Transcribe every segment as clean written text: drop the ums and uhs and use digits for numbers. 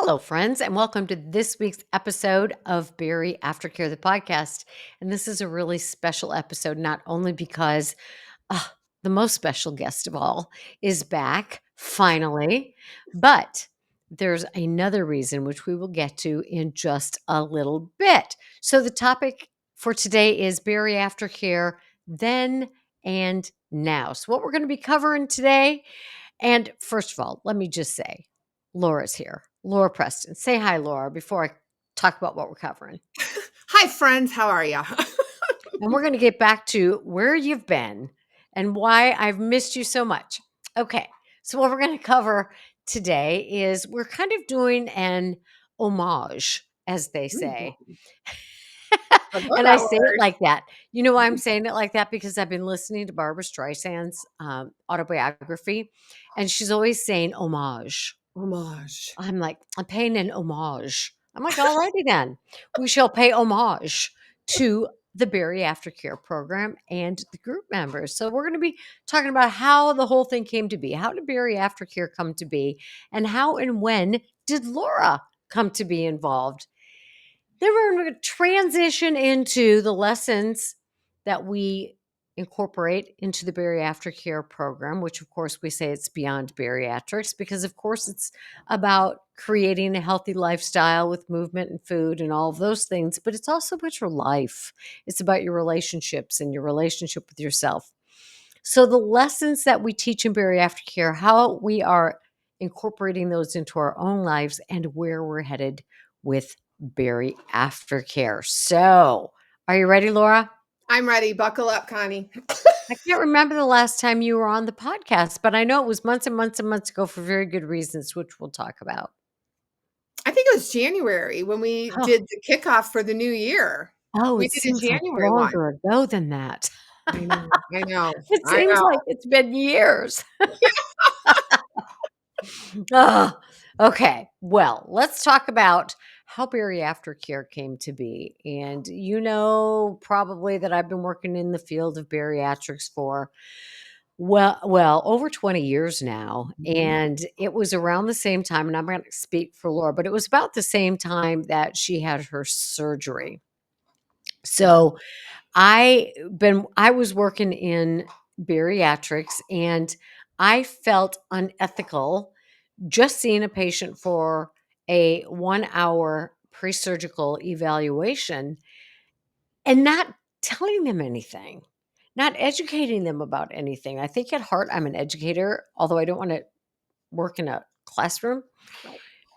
Hello, friends, and welcome to this week's episode of BariAftercare, the podcast. And this is a really special episode, not only because the most special guest of all is back finally, but there's another reason, which we will get to in just a little bit. So, the topic for today is BariAftercare then and now. So, what we're going to be covering today, and first of all, let me just say, Laura's here. Laura Preston. Say hi, Laura, before I talk about what we're covering. Hi, friends. How are you? And we're going to get back to where you've been and why I've missed you so much. Okay. So, what we're going to cover today is we're kind of doing an homage, as they say. I love And I that say it word. like that. You know why I'm saying it like that? Because I've been listening to Barbara Streisand's autobiography, and she's always saying homage. Homage. I'm like, I'm paying an homage. I'm like, all righty then. We shall pay homage to the BariAftercare program and the group members. So we're going to be talking about how the whole thing came to be. How did BariAftercare come to be? And how and when did Laura come to be involved? Then we're going to transition into the lessons that we incorporate into the BariAftercare program, which of course we say it's beyond bariatrics because of course it's about creating a healthy lifestyle with movement and food and all of those things, but it's also about your life. It's about your relationships and your relationship with yourself. So the lessons that we teach in BariAftercare, how we are incorporating those into our own lives and where we're headed with BariAftercare. So, are you ready, Laura? I'm ready. Buckle up, Connie. I can't remember the last time you were on the podcast, but I know it was months and months and months ago for very good reasons, which we'll talk about. I think it was January when we Oh, did the kickoff for the new year. oh, We it did a seems like January one. longer ago than that. I know. I know. It I seems know. like it's been years. Ugh. Okay, well, let's talk about how BariAftercare came to be. And you know probably that I've been working in the field of bariatrics for over 20 years now. Mhm. And it was around the same time, and I'm going to speak for Laura, but it was about the same time that she had her surgery. Yeah. So I was working in bariatrics and I felt unethical just seeing a patient for a 1 hour pre-surgical evaluation and not telling them anything, not educating them about anything. I think at heart I'm an educator, although I don't want to work in a classroom,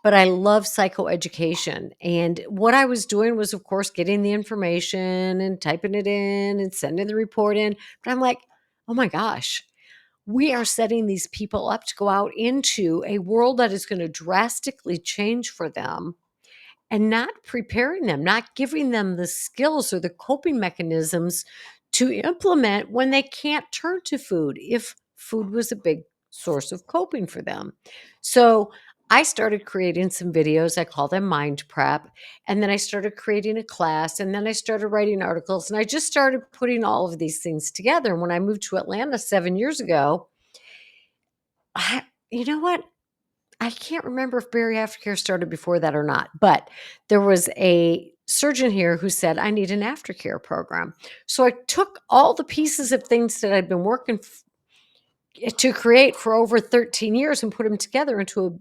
but I love psychoeducation. And what I was doing was, of course, getting the information and typing it in and sending the report in. But I'm like, oh my gosh, we are setting these people up to go out into a world that is going to drastically change for them and not preparing them, not giving them the skills or the coping mechanisms to implement when they can't turn to food if food was a big source of coping for them. So I started creating some videos. I call them Mind Prep. And then I started creating a class. And then I started writing articles. And I just started putting all of these things together. And when I moved to Atlanta 7 years ago, you know what? I can't remember if BariAftercare started before that or not, but there was a surgeon here who said, I need an aftercare program. So I took all the pieces of things that I'd been working to create for over 13 years and put them together into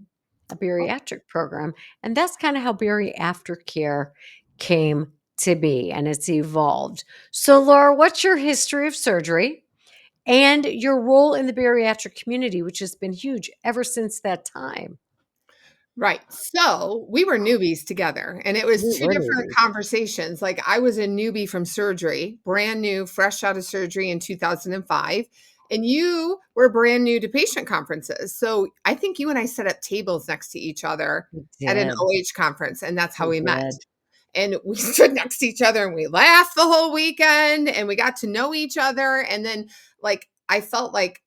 a bariatric program. And that's kind of how BariAftercare came to be and it's evolved. So, Laura, what's your history of surgery and your role in the bariatric community, which has been huge ever since that time? Right. So we were newbies together, and it was We two were different newbies. conversations. Like I was a newbie from surgery, brand new, fresh out of surgery in 2005. And you were brand new to patient conferences. So I think you and I set up tables next to each other We at an did. OH conference, and that's how We we met. did. And we stood next to each other and we laughed the whole weekend and we got to know each other. And then, like, I felt like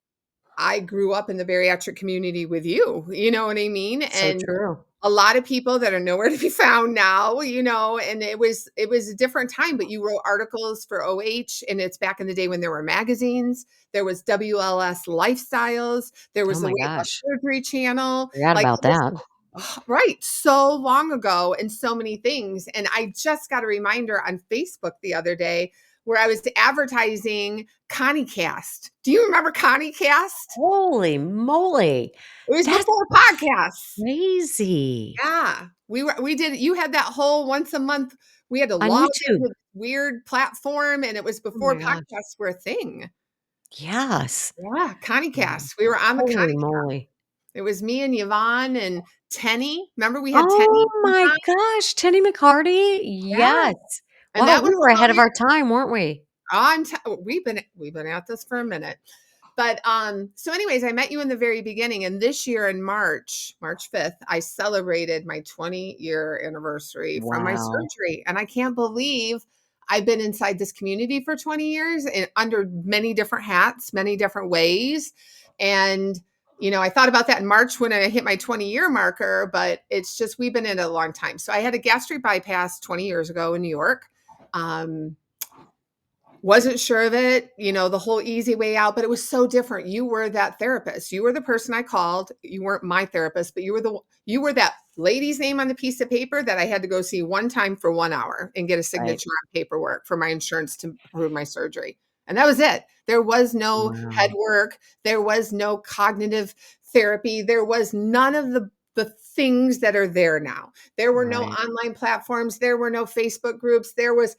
I grew up in the bariatric community with you, you know what I mean? So And true. a lot of people that are nowhere to be found now, and it was a different time, but you wrote articles for OH, and it's back in the day when there were magazines. There was WLS Lifestyles. There Oh was the my Weight Loss gosh. Surgery channel. Forgot Like about that. Right. So long ago and so many things. And I just got a reminder on Facebook the other day where I was advertising Connie Cast. Do you remember Connie Cast? Holy moly. It was That's before podcasts. crazy. Yeah. We did you had that whole once a month we had to On log YouTube. into this weird platform and it was Oh before my gosh. podcasts were a thing. Yes. Yeah, Connie Mm. Cast. We were on the Connie. Holy moly. It was me and Yvonne and Tenny. Remember we had Tenny Oh my sometimes? gosh, Tenny McCarty? Yeah. Yes. And Wow, that we was were ahead of probably our time, weren't we? we've been at this for a minute. But so anyways, I met you in the very beginning and this year in March 5th, I celebrated my 20-year anniversary from my Wow. surgery and I can't believe I've been inside this community for 20 years and under many different hats, many different ways. And I thought about that in March when I hit my 20-year marker, but it's just we've been in it a long time. So I had a gastric bypass 20 years ago in New York. Um, wasn't sure of it, the whole easy way out, but it was so different. You were that therapist. You were the person I called. You weren't my therapist, but you were that lady's name on the piece of paper that I had to go see one time for 1 hour and get a Right. signature on paperwork for my insurance to approve my surgery. And that was it. There was no head Wow. work. There was no cognitive therapy. There was none of the things that are there now. There were no Right. online platforms. There were no Facebook groups. There was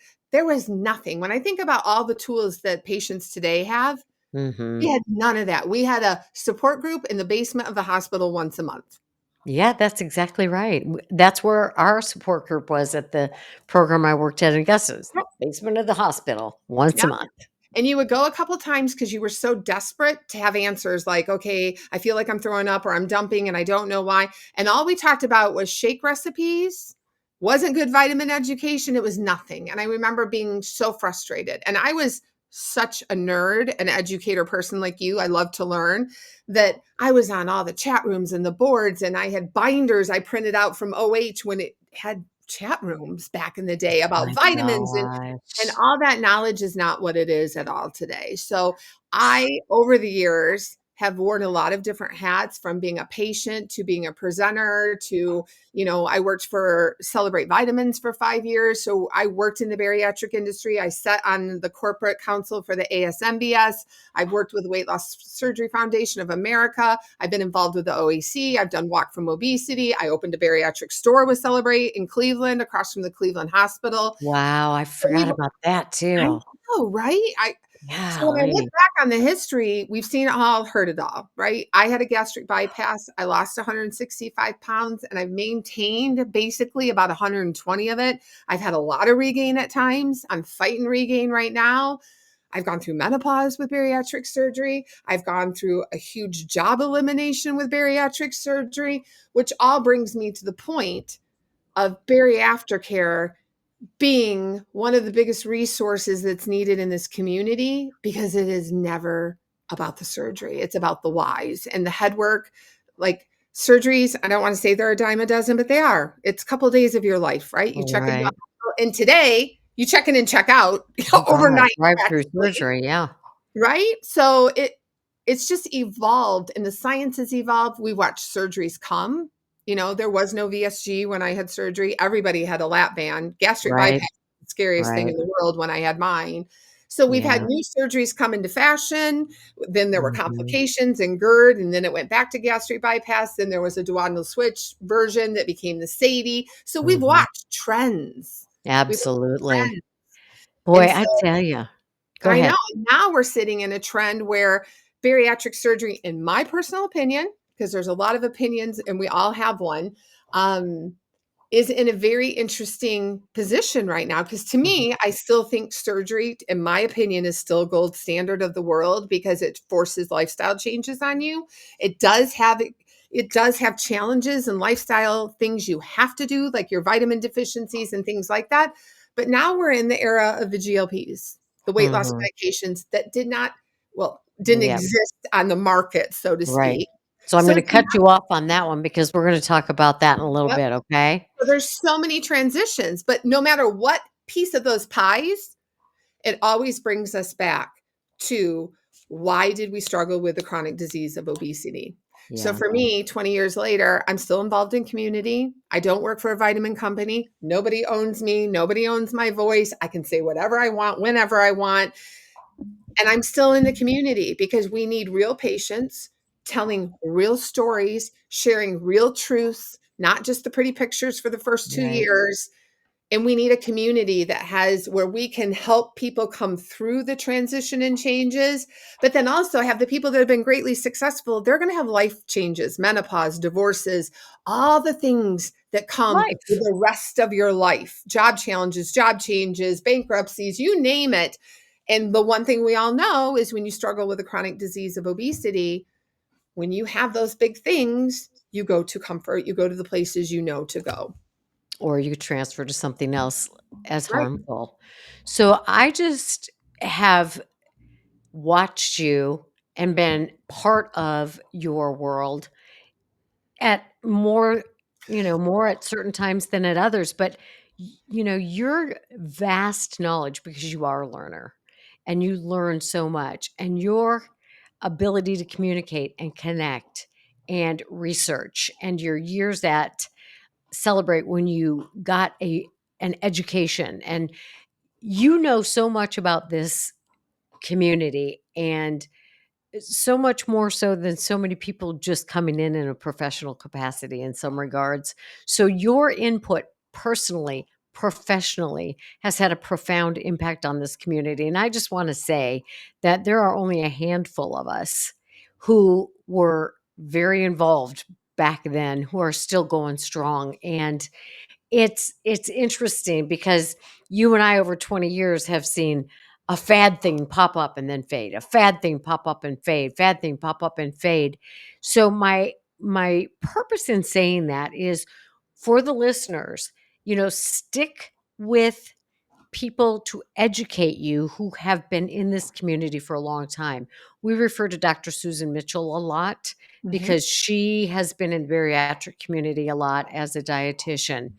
nothing. When I think about all the tools that patients today have, we Mhm. had none of that. We had a support group in the basement of the hospital once a month. Yeah, that's exactly right. That's where our support group was at the program I worked at in Augusta's, Yep. basement of the hospital, once Yeah. a month. And you would go a couple times because you were so desperate to have answers like, okay, I feel like I'm throwing up or I'm dumping and I don't know why. And all we talked about was shake recipes, wasn't good vitamin education. It was nothing. And I remember being so frustrated. And I was such a nerd, an educator person like you. I love to learn that I was on all the chat rooms and the boards, and I had binders I printed out from OH when it had chat rooms back in the day about My vitamins and gosh. all that knowledge is not what it is at all today. So I, over the years, have worn a lot of different hats from being a patient to being a presenter to, I worked for Celebrate Vitamins for 5 years. So I worked in the bariatric industry. I sat on the corporate council for the ASMBS. I've worked with the Weight Loss Surgery Foundation of America. I've been involved with the OAC. I've done Walk from Obesity. I opened a bariatric store with Celebrate in Cleveland across from the Cleveland Hospital. Wow, I forgot We've about that I too. know, right? So when I look Golly. back on the history, we've seen it all, heard it all, right? I had a gastric bypass. I lost 165 pounds and I've maintained basically about 120 of it. I've had a lot of regain at times. I'm fighting regain right now. I've gone through menopause with bariatric surgery. I've gone through a huge job elimination with bariatric surgery, which all brings me to the point of BariAftercare being one of the biggest resources that's needed in this community because it is never about the surgery. It's about the whys and the head work. Like surgeries, I don't want to say they're a dime a dozen, but they are. It's a couple of days of your life, right? You check into a Right. hospital, and today you check in and check out Oh god, overnight drive-through practically. surgery, yeah. Right? So it's just evolved and the science has evolved. We watched surgeries come. There was no VSG when I had surgery. Everybody had a lap band. Gastric bypass Right, was the scariest thing right. in the world when I had mine. So we've had Yeah. new surgeries come into fashion. Then there were Mhm. complications and GERD, and then it went back to gastric bypass. Then there was a duodenal switch version that became the SADI. So we've Mhm. watched trends. We've watched Absolutely. trends. Boy, And so I tell you. Go I know. ahead. Now we're sitting in a trend where bariatric surgery, in my personal opinion, because there's a lot of opinions and we all have one, um, is in a very interesting position right now. Because to Mhm. me, I still think surgery, in my opinion, is still gold standard of the world because it forces lifestyle changes on you. It does have it does have challenges and lifestyle things you have to do, like your vitamin deficiencies and things like that. But now we're in the era of the GLPs, the weight loss Mhm. medications that didn't Yep, exist on the market, so to right. speak. So I'm So gonna it's cut you off on that one because we're gonna talk about that in a little yep. bit, okay? So there's so many transitions, but no matter what piece of those pies, it always brings us back to why did we struggle with the chronic disease of obesity? So Yeah. for me, 20 years later, I'm still involved in community. I don't work for a vitamin company. Nobody owns me. Nobody owns my voice. I can say whatever I want, whenever I want. And I'm still in the community because we need real patients telling real stories, sharing real truths, not just the pretty pictures for the first two Right. years. And we need a community that has where we can help people come through the transition and changes, but then also have the people that have been greatly successful. They're going to have life changes, menopause, divorces, all the things that come with Life. the rest of your life, job challenges, job changes, bankruptcies, you name it. And the one thing we all know is when you struggle with a chronic disease of obesity, when you have those big things, you go to comfort, you go to the places you know to go. Or you could transfer to something else as Right. harmful. So I just have watched you and been part of your world at more, more at certain times than at others, but your vast knowledge, because you are a learner and you learn so much, and your ability to communicate and connect and research, and your years at Celebrate, when you got an education, and you know so much about this community, and so much more so than so many people just coming in a professional capacity in some regards. So your input personally, professionally, has had a profound impact on this community. And I just want to say that there are only a handful of us who were very involved back then, who are still going strong. And it's interesting because you and I over 20 years have seen a fad thing pop up and then fade, a fad thing pop up and fade, fad thing pop up and fade. So my purpose in saying that is for the listeners, stick with people to educate you who have been in this community for a long time. We refer to Dr. Susan Mitchell a lot Mhm. because she has been in the bariatric community a lot as a dietitian.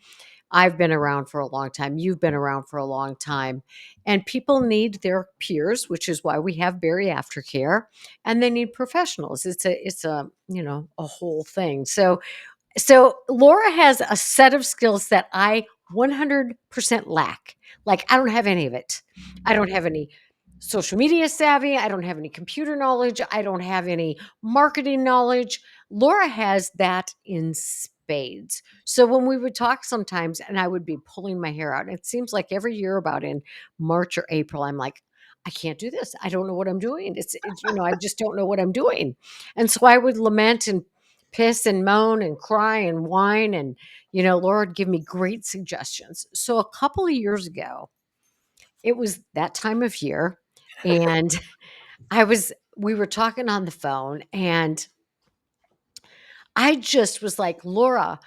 I've been around for a long time. You've been around for a long time. And people need their peers, which is why we have BariAftercare, and they need professionals. It's a, a whole thing. So Laura has a set of skills that I 100% lack. Like, I don't have any of it. I don't have any social media savvy. I don't have any computer knowledge. I don't have any marketing knowledge. Laura has that in spades. So when we would talk sometimes, and I would be pulling my hair out, it seems like every year about in March or April, I'm like, I can't do this. I don't know what I'm doing. I just don't know what I'm doing. And so I would lament and piss and moan and cry and whine, and Laura would give me great suggestions. So a couple of years ago, it was that time of year, and we were talking on the phone, and I just was like, Laura,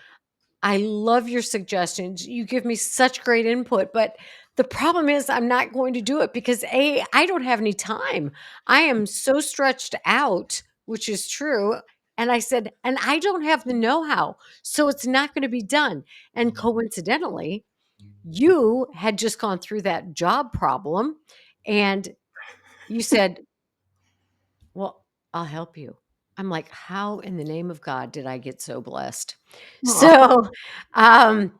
I love your suggestions. You give me such great input, but the problem is I'm not going to do it because I don't have any time. I am so stretched out, which is true. And I said, and I don't have the know-how. So it's not going to be done. And coincidentally, you had just gone through that job problem, and you said, well, I'll help you. I'm like, how in the name of God did I get so blessed? Aw. So, um,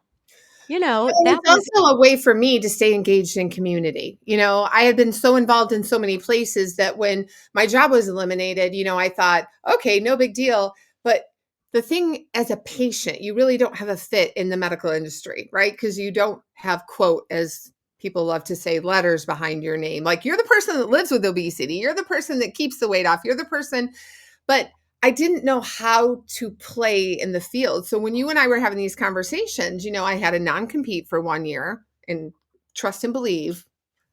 And that it's was also a way for me to stay engaged in community. I had been so involved in so many places that when my job was eliminated, I thought, okay, no big deal. But the thing as a patient, you really don't have a fit in the medical industry, right? Because you don't have, quote, as people love to say, letters behind your name. Like you're the person that lives with obesity, you're the person that keeps the weight off, you're the person. But I didn't know how to play in the field. So when you and I were having these conversations, I had a non-compete for 1 year, and trust and believe,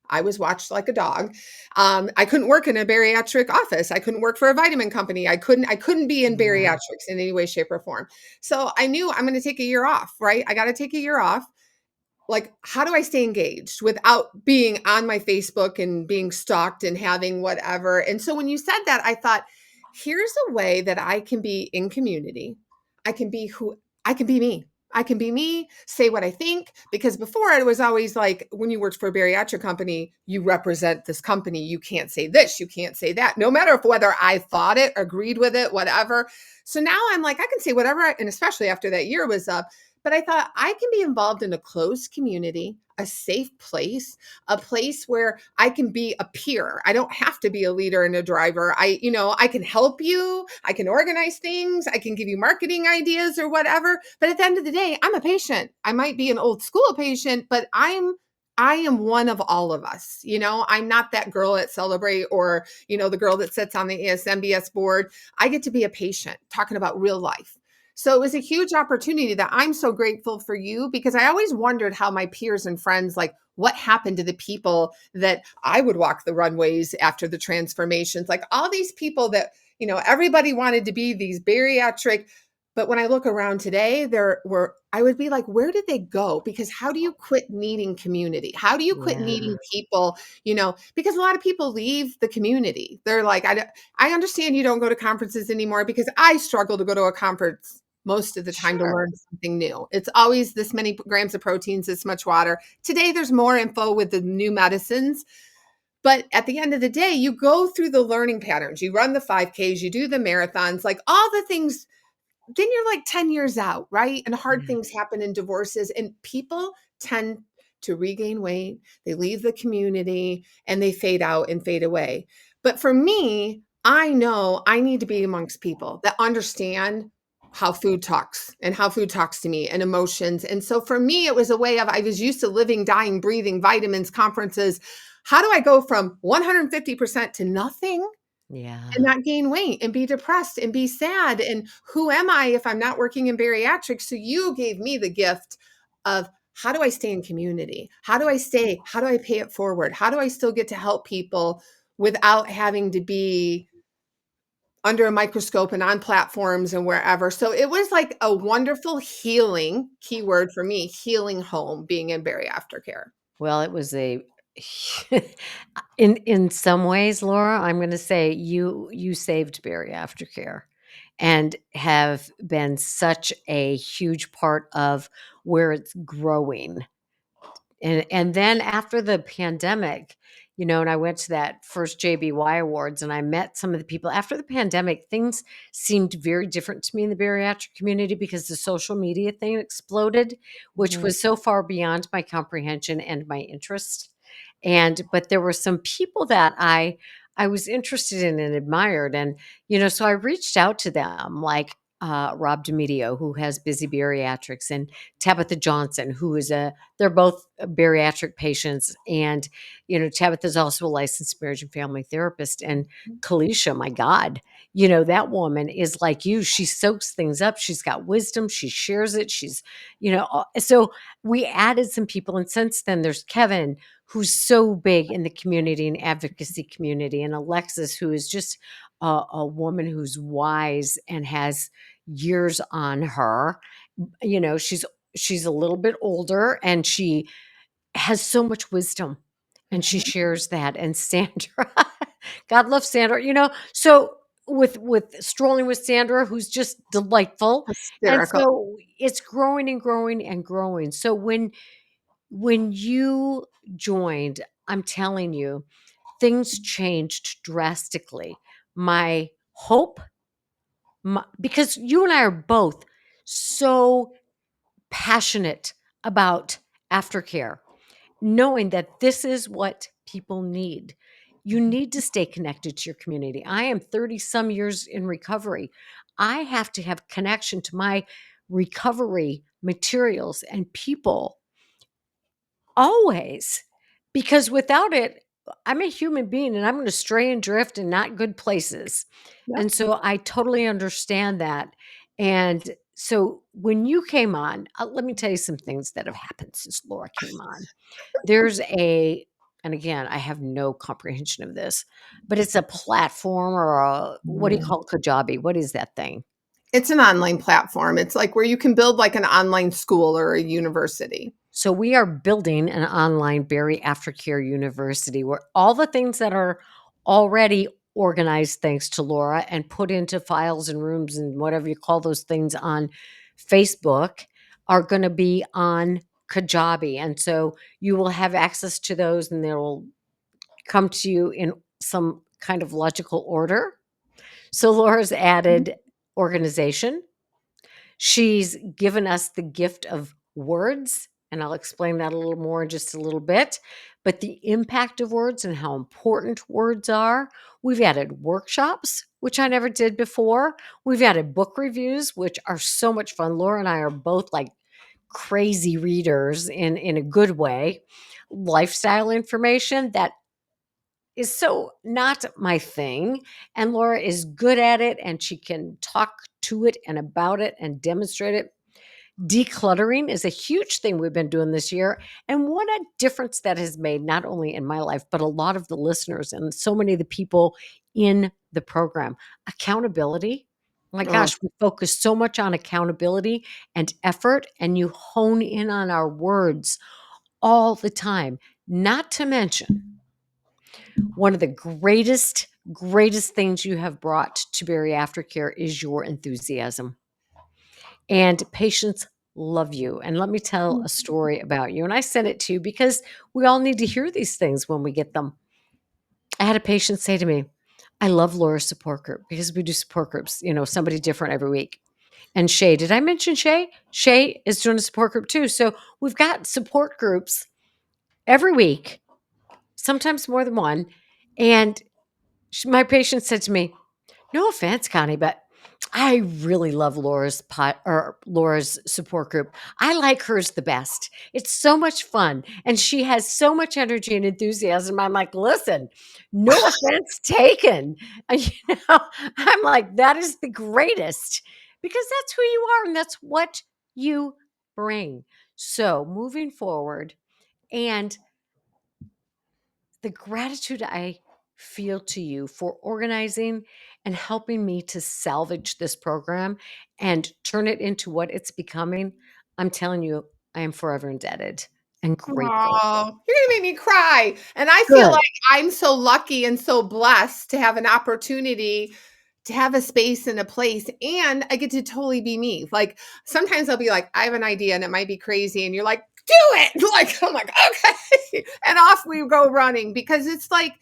I was watched like a dog. I couldn't work in a bariatric office. I couldn't work for a vitamin company. I couldn't be in yeah. bariatrics in any way, shape, or form. So I knew I'm going to take a year off, right? I got to take a year off. Like, how do I stay engaged without being on my Facebook and being stalked and having whatever? And so when you said that, I thought, here's a way that I can be in community. I can be me. I can be me, say what I think, because before it was always like when you worked for a bariatric company, you represent this company. You can't say this, you can't say that, no matter if whether I thought it, agreed with it, whatever. So now I'm like, I can say whatever, and especially after that year was up. But I thought I can be involved in a closed community, a safe place, a place where I can be a peer. I don't have to be a leader and a driver. I can help you. I can organize things. I can give you marketing ideas or whatever. But at the end of the day, I'm a patient. I might be an old school patient, but I am one of all of us. I'm not that girl at Celebrate or, the girl that sits on the ASMBS board. I get to be a patient talking about real life. So it was a huge opportunity that I'm so grateful for you, because I always wondered how my peers and friends, like, what happened to the people that I would walk the runways after the transformations, like all these people that, everybody wanted to be these bariatric. But when I look around today, I would be like, where did they go? Because how do you quit needing community? How do you quit Yeah. needing people? Because a lot of people leave the community. They're like, I understand you don't go to conferences anymore, because I struggle to go to a conference most of the time to Sure. learn something new. It's always this many grams of proteins, this much water. Today, there's more info with the new medicines. But at the end of the day, you go through the learning patterns. You run the 5Ks, you do the marathons, like all the things. Then you're like 10 years out, right? And hard Yeah. things happen in divorces, and people tend to regain weight. They leave the community and they fade out and fade away. But for me, I know I need to be amongst people that understand how food talks and how food talks to me and emotions. And so for me, it was a way of, I was used to living, dying, breathing, vitamins, conferences. How do I go from 150% to nothing and Yeah. not gain weight and be depressed and be sad? And who am I if I'm not working in bariatrics? So you gave me the gift of, how do I stay in community? How do I stay? How do I pay it forward? How do I still get to help people without having to be under a microscope and on platforms and wherever? So it was like a wonderful healing, keyword for me, healing home, being in bariatric. Well, it was a in some ways, Laura, I'm gonna say you saved BariAftercare and have been such a huge part of where it's growing. And then after the pandemic, and I went to that first JBY Awards and I met some of the people. After the pandemic, things seemed very different to me in the bariatric community because the social media thing exploded, which Mhm. was so far beyond my comprehension and my interest. But there were some people that I was interested in and admired. And, so I reached out to them, like Rob Demedio, who has Busy Bariatrics, and Tabitha Johnson, who is they're both bariatric patients. And, Tabitha's also a licensed marriage and family therapist. And Kalisha, my God, that woman is like you. She soaks things up. She's got wisdom. She shares it. So we added some people. And since then, there's Kevin, who's so big in the community and advocacy community, and Alexis, who is just a woman who's wise and has years on her. She's a little bit older and she has so much wisdom and she Mhm. shares that. And Sandra, God love Sandra, so with strolling with Sandra, who's just delightful. And Hysterical. so it's growing and growing and growing. So when you joined, I'm telling you, things changed drastically. My hope, because you and I are both so passionate about aftercare, knowing that this is what people need. You need to stay connected to your community. I am 30 some years in recovery. I have to have connection to my recovery materials and people always, because without it, I'm a human being and I'm going to stray and drift in not good places. Yep. And so I totally understand that. And so when you came on, let me tell you some things that have happened since Laura came on. And again, I have no comprehension of this, but it's a platform or what do you Mhm. call it? Kajabi? What is that thing? It's an online platform. It's like where you can build like an online school or a university. So we are building an online Berry Aftercare University where all the things that are already organized, thanks to Laura, and put into files and rooms and whatever you call those things on Facebook are going to be on Kajabi. And so you will have access to those and they will come to you in some kind of logical order. So Laura's added organization. She's given us the gift of words, and I'll explain that a little more in just a little bit. But the impact of words and how important words are. We've added workshops, which I never did before. We've added book reviews, which are so much fun. Laura and I are both like crazy readers in a good way. Lifestyle information that is so not my thing. And Laura is good at it and she can talk to it and about it and demonstrate it. Decluttering is a huge thing we've been doing this year. And what a difference that has made, not only in my life, but a lot of the listeners and so many of the people in the program. Accountability. My Oh, gosh, we focus so much on accountability and effort, and you hone in on our words all the time. Not to mention, one of the greatest things you have brought to BariAftercare is your enthusiasm. And patients love you. And let me tell a story about you. And I sent it to you because we all need to hear these things when we get them. I had a patient say to me, I love Laura's support group because we do support groups, somebody different every week. And Shay, did I mention Shay? Shay is doing a support group too. So we've got support groups every week, sometimes more than one. And my patient said to me, no offense, Connie, but I really love Laura's support group. I like hers the best. It's so much fun, and she has so much energy and enthusiasm. I'm like, listen, no offense taken. I'm like, that is the greatest because that's who you are and that's what you bring. So moving forward, and the gratitude I feel to you for organizing and helping me to salvage this program and turn it into what it's becoming. I'm telling you, I am forever indebted and grateful. oh, you're gonna make me cry. And I feel Good. like I'm so lucky and so blessed to have an opportunity to have a space and a place, and I get to totally be me. Like sometimes I'll be like, I have an idea and it might be crazy, and you're like, do it. Like I'm like, okay. And off we go running because it's like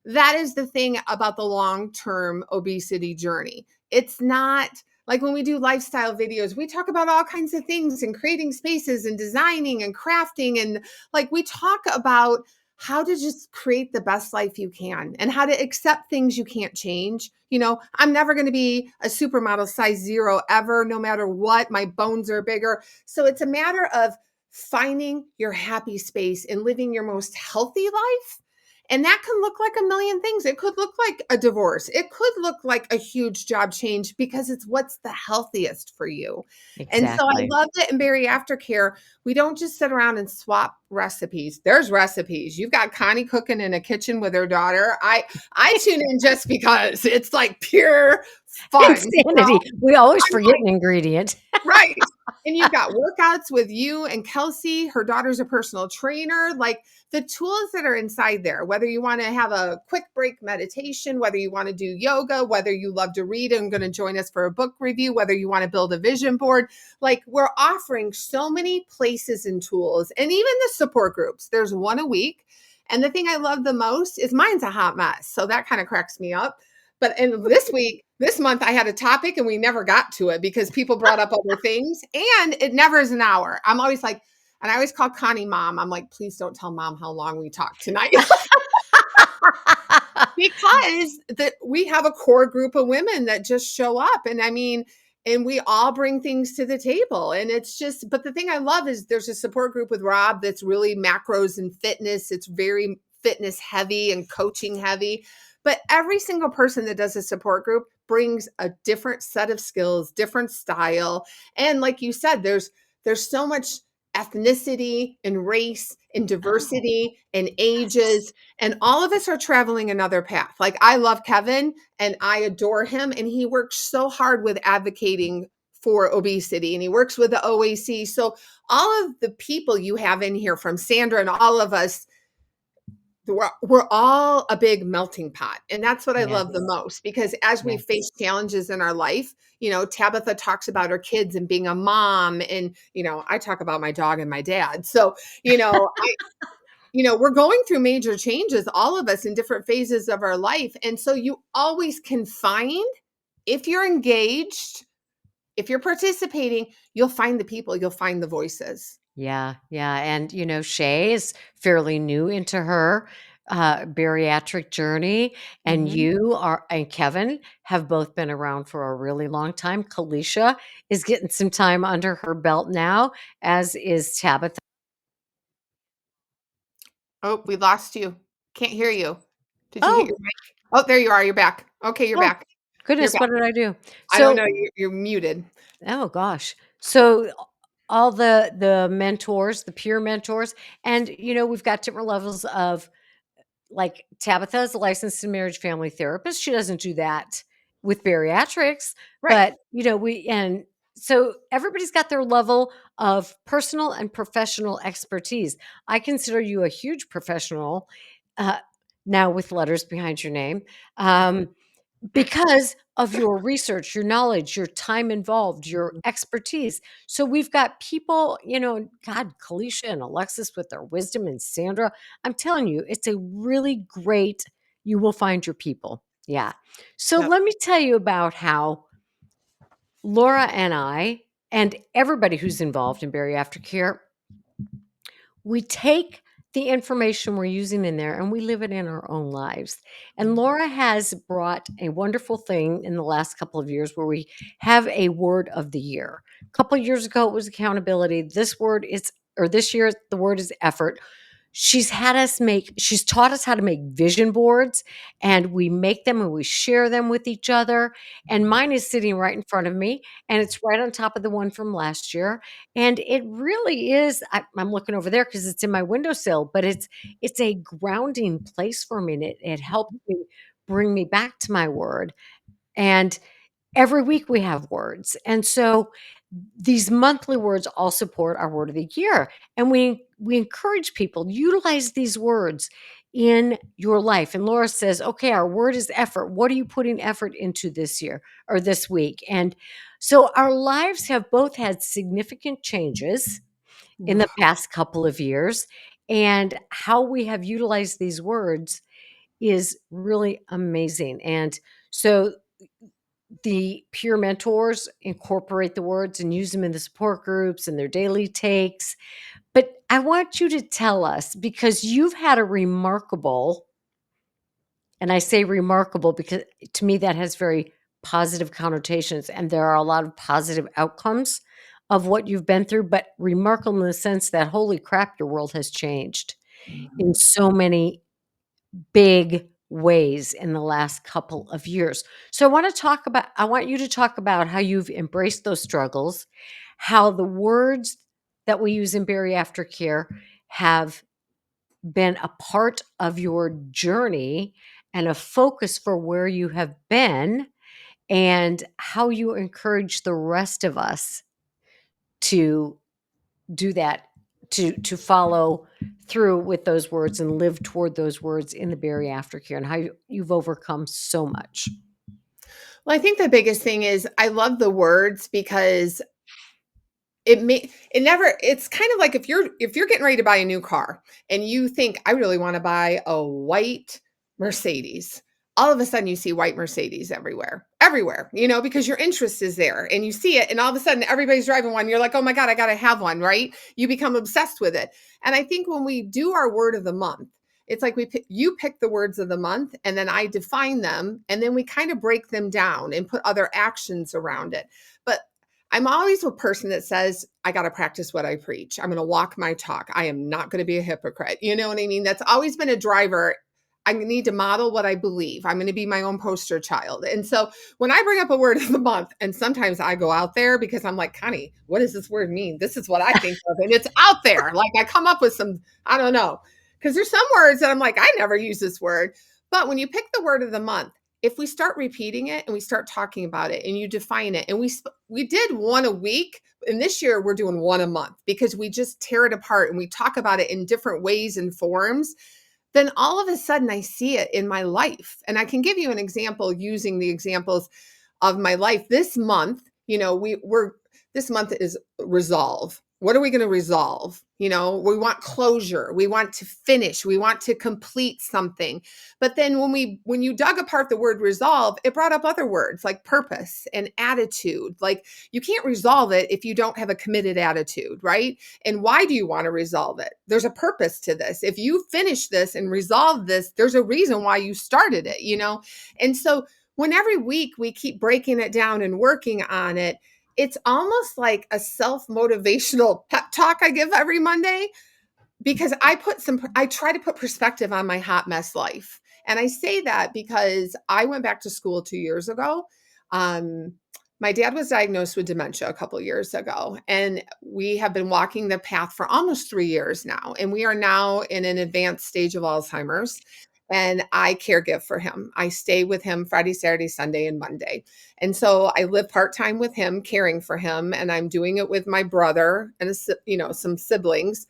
that is the thing about the long-term obesity journey. It's not like when we do lifestyle videos, we talk about all kinds of things and creating spaces and designing and crafting. And like we talk about how to just create the best life you can and how to accept things you can't change. I'm never going to be a supermodel size zero ever, no matter what. My bones are bigger. So it's a matter of finding your happy space and living your most healthy life, and that can look like a million things. It could look like a divorce. It could look like a huge job change because it's what's the healthiest for you. And so I Exactly. love that in BariAftercare, we don't just sit around and swap recipes. There's recipes. You've got Connie cooking in a kitchen with her daughter. I tune in just because it's like pure fun. Insanity. We always I'm forget an ingredient. Right. And you've got workouts with you and Kelsey. Her daughter's a personal trainer. Like the tools that are inside there, whether you want to have a quick break meditation, whether you want to do yoga, whether you love to read and going to join us for a book review, whether you want to build a vision board, like we're offering so many places and tools, and even the support groups. There's one a week. And the thing I love the most is mine's a hot mess. So that kind of cracks me up. But in this month, I had a topic and we never got to it because people brought up other things, and it never is an hour. I'm always like, and I always call Connie mom. I'm like, please don't tell mom how long we talked tonight. Because we have a core group of women that just show up. And I mean, and we all bring things to the table. And it's just, but the thing I love is there's a support group with Rob that's really macros and fitness. It's very fitness heavy and coaching heavy. But every single person that does a support group brings a different set of skills, different style. And like you said, there's so much ethnicity and race and diversity and ages, and all of us are traveling another path. Like I love Kevin and I adore him, and he works so hard with advocating for obesity, and he works with the OAC. So all of the people you have in here, from Sandra and all of us, we're all a big melting pot. And that's what I love the Yes. most, because as we Yes. face challenges in our life, Tabitha talks about her kids and being a mom. And, I talk about my dog and my dad. So, we're going through major changes, all of us in different phases of our life. And so you always can find, if you're engaged, if you're participating, you'll find the people, you'll find the voices. Yeah, yeah, and, Shay is fairly new into her, bariatric journey, and Mhm. and Kevin have both been around for a really long time. Kalisha is getting some time under her belt now, as is Tabitha. Oh, we lost you. Can't hear you. Did you hit Oh, your mic? Oh, there you are. You're back. Okay, you're oh, back. You're goodness, back. what did I do? I don't So know. You're muted. oh gosh. So all the mentors, the peer mentors, and, we've got different levels of, like, Tabitha is a licensed marriage family therapist. She doesn't do that with bariatrics, Right. but, and so everybody's got their level of personal and professional expertise. I consider you a huge professional, uh, now with letters behind your name, um, because of your research, your knowledge, your time involved, your expertise. So we've got people, God, Kalisha and Alexis with their wisdom, and Sandra. I'm telling you, it's a really great, you will find your people. Yeah. So Yep. let me tell you about how Laura and I, and everybody who's involved in Aftercare, we take the information we're using in there and we live it in our own lives. And Laura has brought a wonderful thing in the last couple of years where we have a word of the year. A couple of years ago, it was accountability. This year, the word is effort. She's taught us how to make vision boards, and we make them and we share them with each other. And mine is sitting right in front of me, and it's right on top of the one from last year. And it really is, I'm looking over there because it's in my windowsill, but it's a grounding place for me, and it helps me bring me back to my word. And every week we have words. And so these monthly words all support our word of the year. And we encourage people, utilize these words in your life. And Laura says, okay, our word is effort. What are you putting effort into this year or this week? And so our lives have both had significant changes in the past couple of years. And how we have utilized these words is really amazing. And so the peer mentors incorporate the words and use them in the support groups and their daily takes. But I want you to tell us, because you've had a remarkable, and I say remarkable because to me that has very positive connotations, and there are a lot of positive outcomes of what you've been through, but remarkable in the sense that, holy crap, your world has changed in so many big ways in the last couple of years. So I want you to talk about how you've embraced those struggles, how the words that we use in Aftercare have been a part of your journey and a focus for where you have been, and how you encourage the rest of us to do that, to follow through with those words and live toward those words in the Aftercare, and how you've overcome so much. Well, I think the biggest thing is I love the words, because it's kind of like if you're getting ready to buy a new car and you think, I really want to buy a white Mercedes. All of a sudden you see white Mercedes everywhere, because your interest is there and you see it, and all of a sudden everybody's driving one. You're like, oh my God, I got to have one, right? You become obsessed with it. And I think when we do our word of the month, it's like you pick the words of the month, and then I define them, and then we kind of break them down and put other actions around it. But I'm always a person that says, I got to practice what I preach. I'm going to walk my talk. I am not going to be a hypocrite. You know what I mean? That's always been a driver. I need to model what I believe. I'm going to be my own poster child. And so when I bring up a word of the month, and sometimes I go out there because I'm like, Connie, what does this word mean? This is what I think of. And it's out there. Like I come up with some, I don't know. Because there's some words that I'm like, I never use this word. But when you pick the word of the month, if we start repeating it and we start talking about it and you define it, and we did one a week, and this year we're doing one a month, because we just tear it apart and we talk about it in different ways and forms. then all of a sudden I see it in my life. And I can give you an example using the examples of my life this month. We're this month is resolve. What are we going to resolve? We want closure. We want to finish. We want to complete something. But then when you dug apart the word resolve, it brought up other words like purpose and attitude. Like, you can't resolve it if you don't have a committed attitude, right? And why do you want to resolve it? There's a purpose to this. If you finish this and resolve this, there's a reason why you started it. And so when every week we keep breaking it down and working on it, it's almost like a self-motivational pep talk I give every Monday, because I try to put perspective on my hot mess life. And I say that because I went back to school 2 years ago. Um, my dad was diagnosed with dementia a couple years ago, and we have been walking the path for almost 3 years now. And we are now in an advanced stage of Alzheimer's. And I caregive for him. I stay with him Friday, Saturday, Sunday, and Monday. And so I live part-time with him, caring for him, and I'm doing it with my brother and some siblings.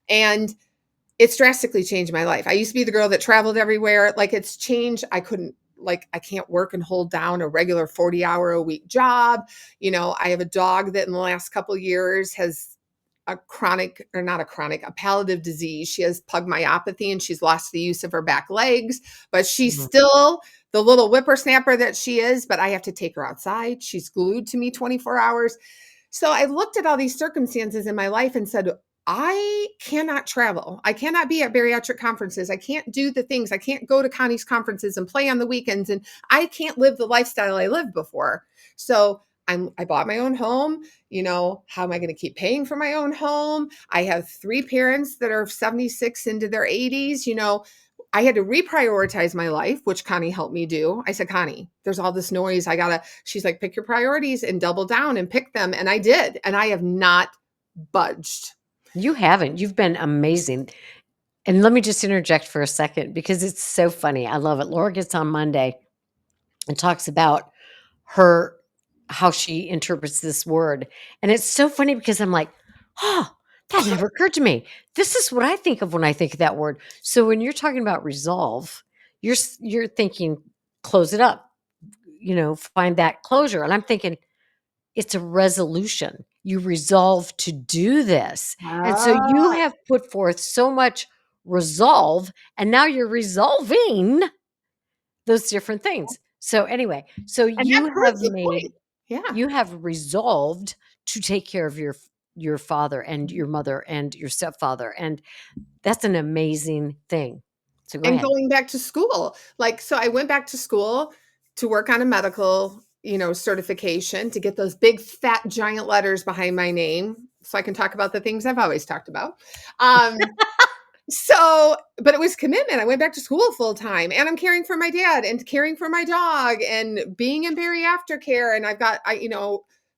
And it's drastically changed my life. I used to be the girl that traveled everywhere. Like, it's changed. I can't work and hold down a regular 40-hour-a-week job. I have a dog that in the last couple of years has a chronic, or not a chronic, a palliative disease. She has pug myopathy and she's lost the use of her back legs, but she's Mhm. still the little whippersnapper that she is. But I have to take her outside. She's glued to me 24 hours. So I looked at all these circumstances in my life and said, I cannot travel. I cannot be at bariatric conferences. I can't do the things. I can't go to Connie's conferences and play on the weekends. And I can't live the lifestyle I lived before. So I bought my own home. How am I going to keep paying for my own home? I have three parents that are 76 into their 80s. I had to reprioritize my life, which Connie helped me do. I said, Connie, there's all this noise. She's like, pick your priorities and double down and pick them. And I did. And I have not budged. You haven't. You've been amazing. And let me just interject for a second because it's so funny. I love it. Laura gets on Monday and talks about her how she interprets this word. And it's so funny because I'm like, "Oh, that never occurred to me. This is what I think of when I think of that word." So when you're talking about resolve, you're thinking close it up, find that closure. And I'm thinking it's a resolution. You resolve to do this. And so you Ah, have put forth so much resolve, and now you're resolving those different things. So anyway, so and that proves the point. Yeah. you have resolved to take care of your father and your mother and your stepfather, and that's an amazing thing. So go And ahead. going back to school, so I went back to school to work on a medical, certification, to get those big fat giant letters behind my name so I can talk about the things I've always talked about. Um, but it was commitment. I went back to school full time, and I'm caring for my dad and caring for my dog and being in BariAftercare. And I've got,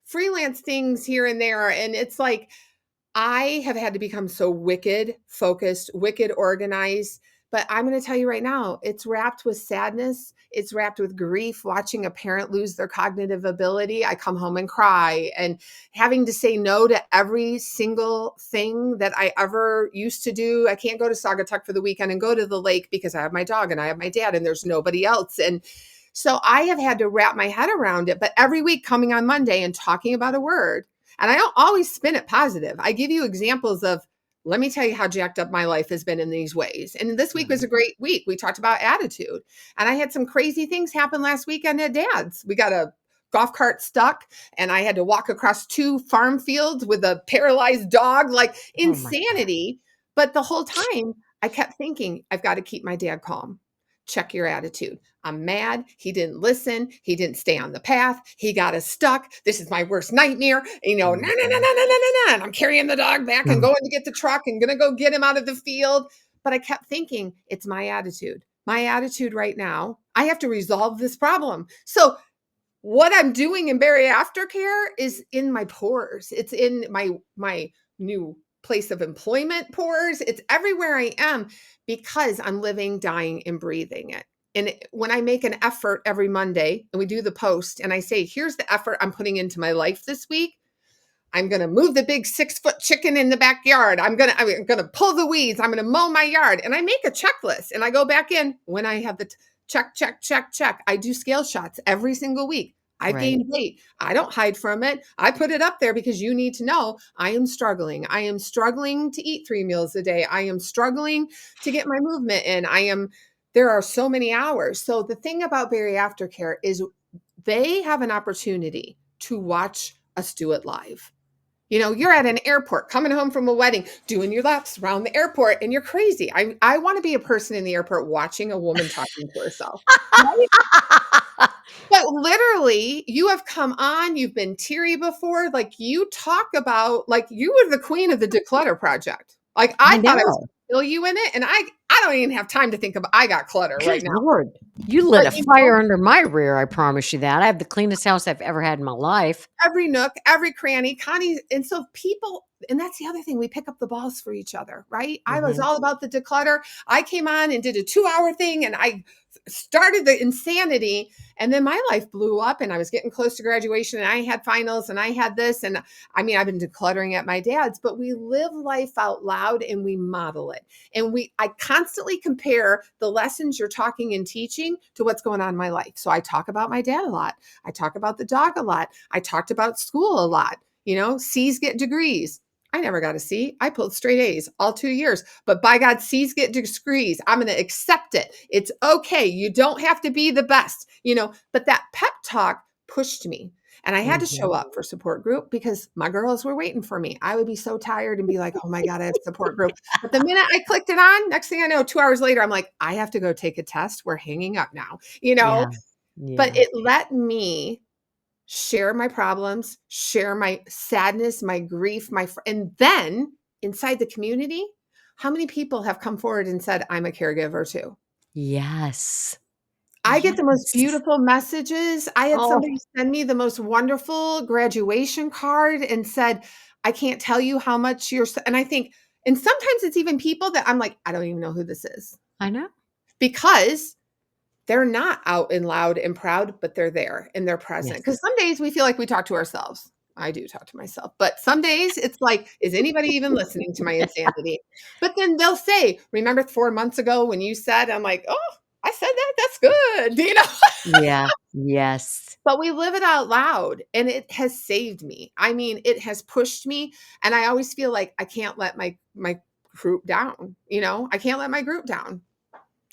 freelance things here and there. And it's like, I have had to become so wicked focused, wicked organized. But I'm going to tell you right now, it's wrapped with sadness. It's wrapped with grief. Watching a parent lose their cognitive ability, I come home and cry. And having to say no to every single thing that I ever used to do. I can't go to Saugatuck for the weekend and go to the lake because I have my dog and I have my dad and there's nobody else. And so I have had to wrap my head around it. But every week coming on Monday and talking about a word, and I don't always spin it positive. I give you examples of, let me tell you how jacked up my life has been in these ways. And this week was Mhm. a great week. We talked about attitude. And I had some crazy things happen last weekend at Dad's. We got a golf cart stuck, and I had to walk across two farm fields with a paralyzed dog, like Oh my god. insanity. But the whole time I kept thinking, I've got to keep my dad calm. Check your attitude. I'm mad. He didn't listen. He didn't stay on the path. He got us stuck. This is my worst nightmare. No, no, no, no, no, Mhm. no, no, no. And I'm carrying the dog back and Mm. going to get the truck and going to go get him out of the field. But I kept thinking, it's my attitude. My attitude right now, I have to resolve this problem. So what I'm doing in BariAftercare is in my pores. It's in my new place of employment pores. It's everywhere I am because I'm living, dying, and breathing it. And when I make an effort every Monday and we do the post and I say, here's the effort I'm putting into my life this week, I'm going to move the big 6-foot chicken in the backyard. I'm going to pull the weeds. I'm going to mow my yard. And I make a checklist and I go back in when I have the check, check, check, check. I do scale shots every single week. I've Right. gained weight. I don't hide from it. I put it up there because you need to know I am struggling. I am struggling to eat 3 meals a day. I am struggling to get my movement in. There are so many hours. So the thing about BariAftercare is they have an opportunity to watch us do it live. You're at an airport coming home from a wedding, doing your laps around the airport, and you're crazy. I want to be a person in the airport watching a woman talking to herself. Right? But literally, you have come on, you've been teary before. Like you talk about, like you were the queen of the declutter project. Like I I thought I was know. going to kill you in it. And I don't even have time to think about, I got clutter right Good now. Lord. You lit But a fire under my rear, I promise you that. I have the cleanest house I've ever had in my life. every nook, every cranny, Connie. And so people, and that's the other thing, we pick up the balls for each other, right? I was Mhm. all about the declutter. I came on and did a 2-hour thing and I started the insanity. And then my life blew up and I was getting close to graduation and I had finals and I had this. And I mean, I've been decluttering at my dad's, but we live life out loud and we model it. And I constantly compare the lessons you're talking and teaching to what's going on in my life. So I talk about my dad a lot. I talk about the dog a lot. I talked about school a lot. C's get degrees. I never got a C. I pulled straight A's all 2 years. But by God, C's get degrees. I'm going to accept it. It's okay. You don't have to be the best. But that pep talk pushed me. And I had to show Mhm. up for support group because my girls were waiting for me. I would be so tired and be like, oh my God, I have support group. But the minute I clicked it on, next thing I know, 2 hours later, I'm like, I have to go take a test. We're hanging up now. Yeah. But Yeah. it let me share my problems, share my sadness, my grief, and then inside the community, how many people have come forward and said, I'm a caregiver too? Yes. I get the most Yes. beautiful messages. I had Oh, somebody send me the most wonderful graduation card and said, I can't tell you how much and I think, and sometimes it's even people that I'm like, I don't even know who this is I know. because they're not out and loud and proud, but they're there and they're present. Because Yes. some days we feel like we talk to ourselves. I do talk to myself, but some days it's like, is anybody even listening to my insanity? But then they'll say, remember 4 months ago when you said, I'm like, oh, I said that. That's good. Yeah. Yes. But we live it out loud and it has saved me. I mean, it has pushed me. And I always feel like I can't let my group down. I can't let my group down.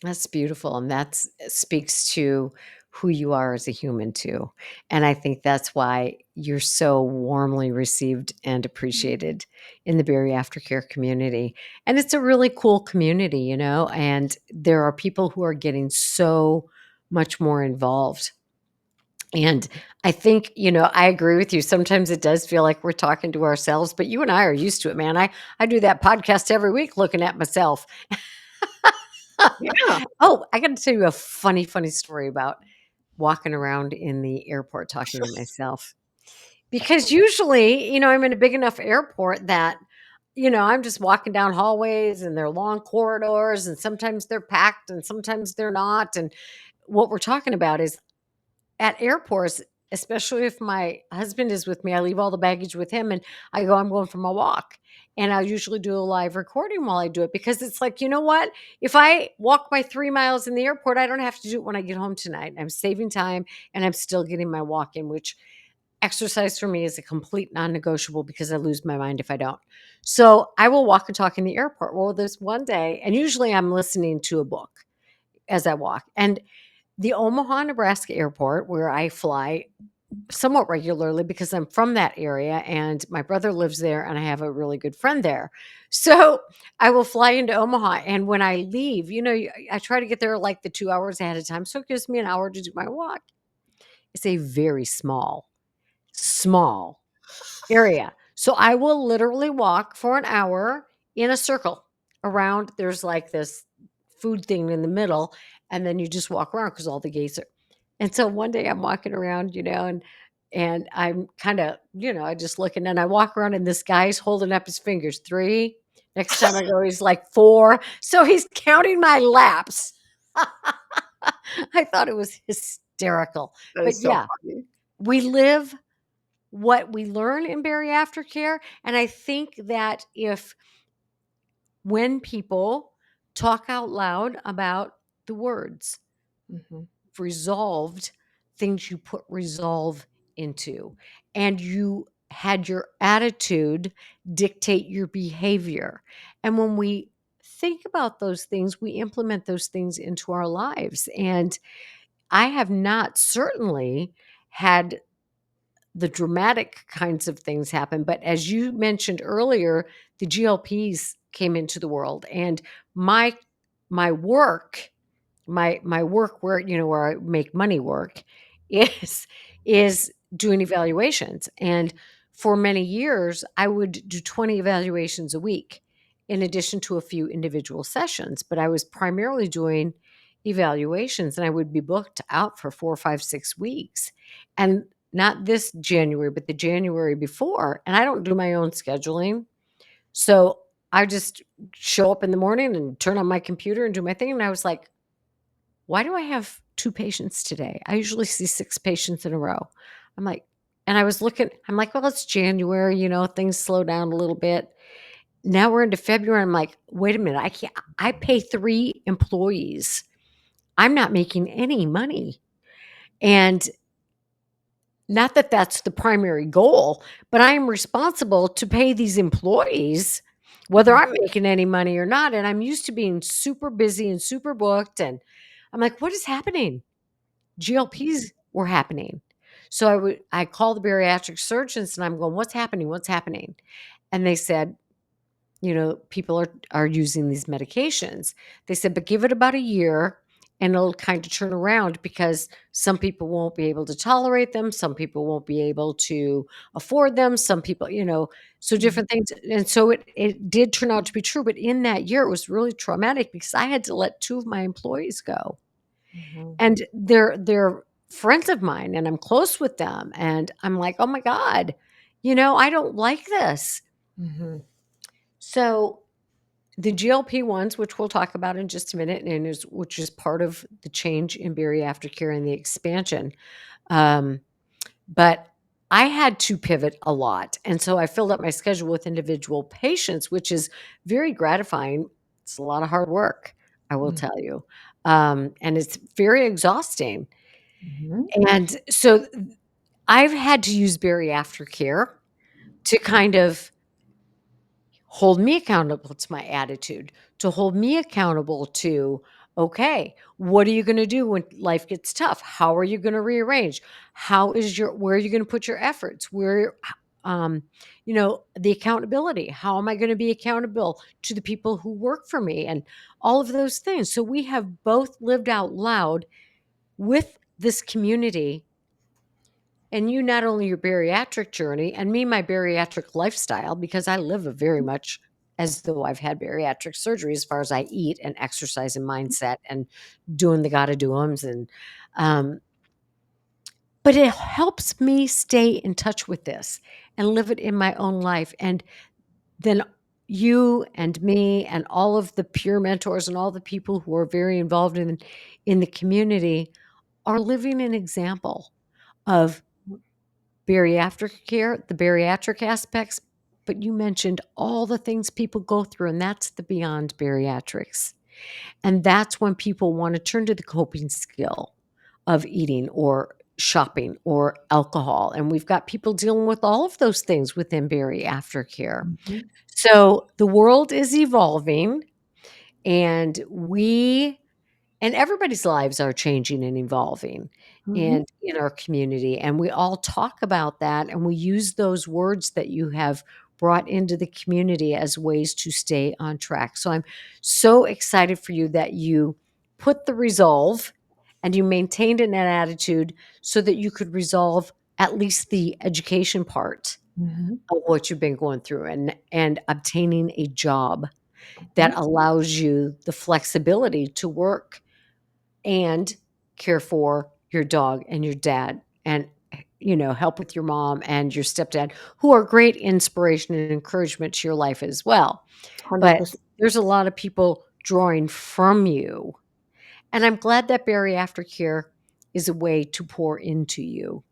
That's beautiful, and that's speaks to who you are as a human too, and I think that's why you're so warmly received and appreciated in the Aftercare community, and it's a really cool community, and there are people who are getting so much more involved, and I think, I agree with you, sometimes it does feel like we're talking to ourselves, but you and I are used to it, man. I do that podcast every week looking at myself. Yeah. Oh, I gotta tell you a funny, funny story about walking around in the airport talking to myself. Because usually, I'm in a big enough airport that, I'm just walking down hallways and they're long corridors and sometimes they're packed and sometimes they're not. And what we're talking about is at airports, especially if my husband is with me, I leave all the baggage with him and I'm going for my walk. And I usually do a live recording while I do it because it's like, you know what? If I walk my 3 miles in the airport, I don't have to do it when I get home tonight. I'm saving time and I'm still getting my walk in, which exercise for me is a complete non negotiable because I lose my mind if I don't. So I will walk and talk in the airport. Well, there's one day, and usually I'm listening to a book as I walk. And the Omaha, Nebraska airport, where I fly somewhat regularly because I'm from that area and my brother lives there and I have a really good friend there. So I will fly into Omaha. And when I leave, I try to get there like the 2 hours ahead of time. So it gives me an hour to do my walk. It's a very small area. So I will literally walk for an hour in a circle around. There's like this food thing in the middle, and then you just walk around because all the gates are. And so one day I'm walking around, and I'm kind of, I just look and then I walk around and this guy's holding up his fingers. 3. Next time I go, he's like 4. So he's counting my laps. I thought it was hysterical. That But is so yeah, funny. we live what we learn in BariAftercare. And I think that if when people talk out loud about the words Mhm. resolved, things you put resolve into, and you had your attitude dictate your behavior. And when we think about those things, we implement those things into our lives. And I have not certainly had the dramatic kinds of things happen. But as you mentioned earlier, the GLPs came into the world, and my my work, my work where where I make money work is doing evaluations. And for many years, I would do 20 evaluations a week, in addition to a few individual sessions. But I was primarily doing evaluations, and I would be booked out for 4, 5, 6 weeks. And not this January, but the January before. And I don't do my own scheduling. So I just show up in the morning and turn on my computer and do my thing. And I was like, why do I have 2 patients today? I usually see 6 patients in a row. I'm like, and I was looking, I'm like, well, it's January, things slow down a little bit. Now we're into February. I'm like, wait a minute, I pay 3 employees. I'm not making any money. And not that that's the primary goal, but I am responsible to pay these employees, whether Mhm. I'm making any money or not. And I'm used to being super busy and super booked. And I'm like, what is happening? GLPs were happening. So I called the bariatric surgeons and I'm going, what's happening? What's happening? And they said, people are using these medications. They said, but give it about a year and it'll kind of turn around, because some people won't be able to tolerate them. Some people won't be able to afford them. Some people, so Mhm. different things. And so it did turn out to be true. But in that year, it was really traumatic because I had to let 2 of my employees go. Mhm. And they're friends of mine, and I'm close with them, and I'm like, "Oh my god, I don't like this." Mhm. So, the GLP ones, which we'll talk about in just a minute, and which is part of the change in BariAftercare and the expansion, um, but I had to pivot a lot, and so I filled up my schedule with individual patients, which is very gratifying. It's a lot of hard work, I will Mm. tell you, and it's very exhausting. Mhm. And so I've had to use BariAftercare to kind of hold me accountable to my attitude, to hold me accountable to, okay, what are you going to do when life gets tough? How are you going to rearrange? Where are you going to put your efforts? The accountability. How am I going to be accountable to the people who work for me and all of those things? So we have both lived out loud with this community, and you not only your bariatric journey, and me my bariatric lifestyle, because I live a very much as though I've had bariatric surgery as far as I eat and exercise and mindset and doing the gotta do ums, and um, but it helps me stay in touch with this and live it in my own life. And then you and me and all of the peer mentors and all the people who are very involved in the community are living an example of bariatric care, the bariatric aspects, but you mentioned all the things people go through, and that's the beyond bariatrics. And that's when people want to turn to the coping skill of eating or shopping or alcohol. And we've got people dealing with all of those things within bariatric care. Mhm. So the world is evolving, and everybody's lives are changing and evolving Mhm. and in our community, and we all talk about that, and we use those words that you have brought into the community as ways to stay on track. So I'm so excited for you that you put the resolve and you maintained an attitude so that you could resolve at least the education part Mhm. of what you've been going through, and obtaining a job that Mhm. allows you the flexibility to work and care for your dog and your dad, and help with your mom and your stepdad, who are great inspiration and encouragement to your life as well. But 100%. there's a lot of people drawing from you, and I'm glad that bariatric care is a way to pour into you.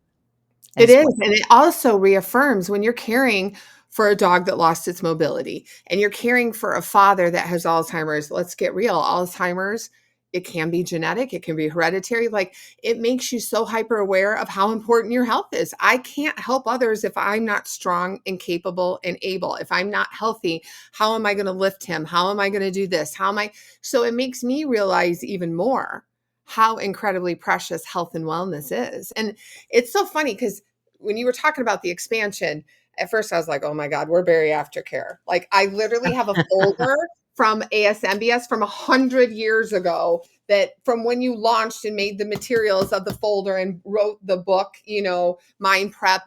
It as well. is, and it also reaffirms when you're caring for a dog that lost its mobility and you're caring for a father that has Alzheimer's. Let's get real. Alzheimer's, it can be genetic, it can be hereditary. Like, it makes you so hyper aware of how important your health is. I can't help others if I'm not strong and capable and able. If I'm not healthy, how am I going to lift him? How am I going to do this? How am I? So it makes me realize even more how incredibly precious health and wellness is. And it's so funny because when you were talking about the expansion, at first I was like, oh my God, we're BariAftercare. Like, I literally have a folder from ASMBS from 100 years ago, that from when you launched and made the materials of the folder and wrote the book, Mind Prep.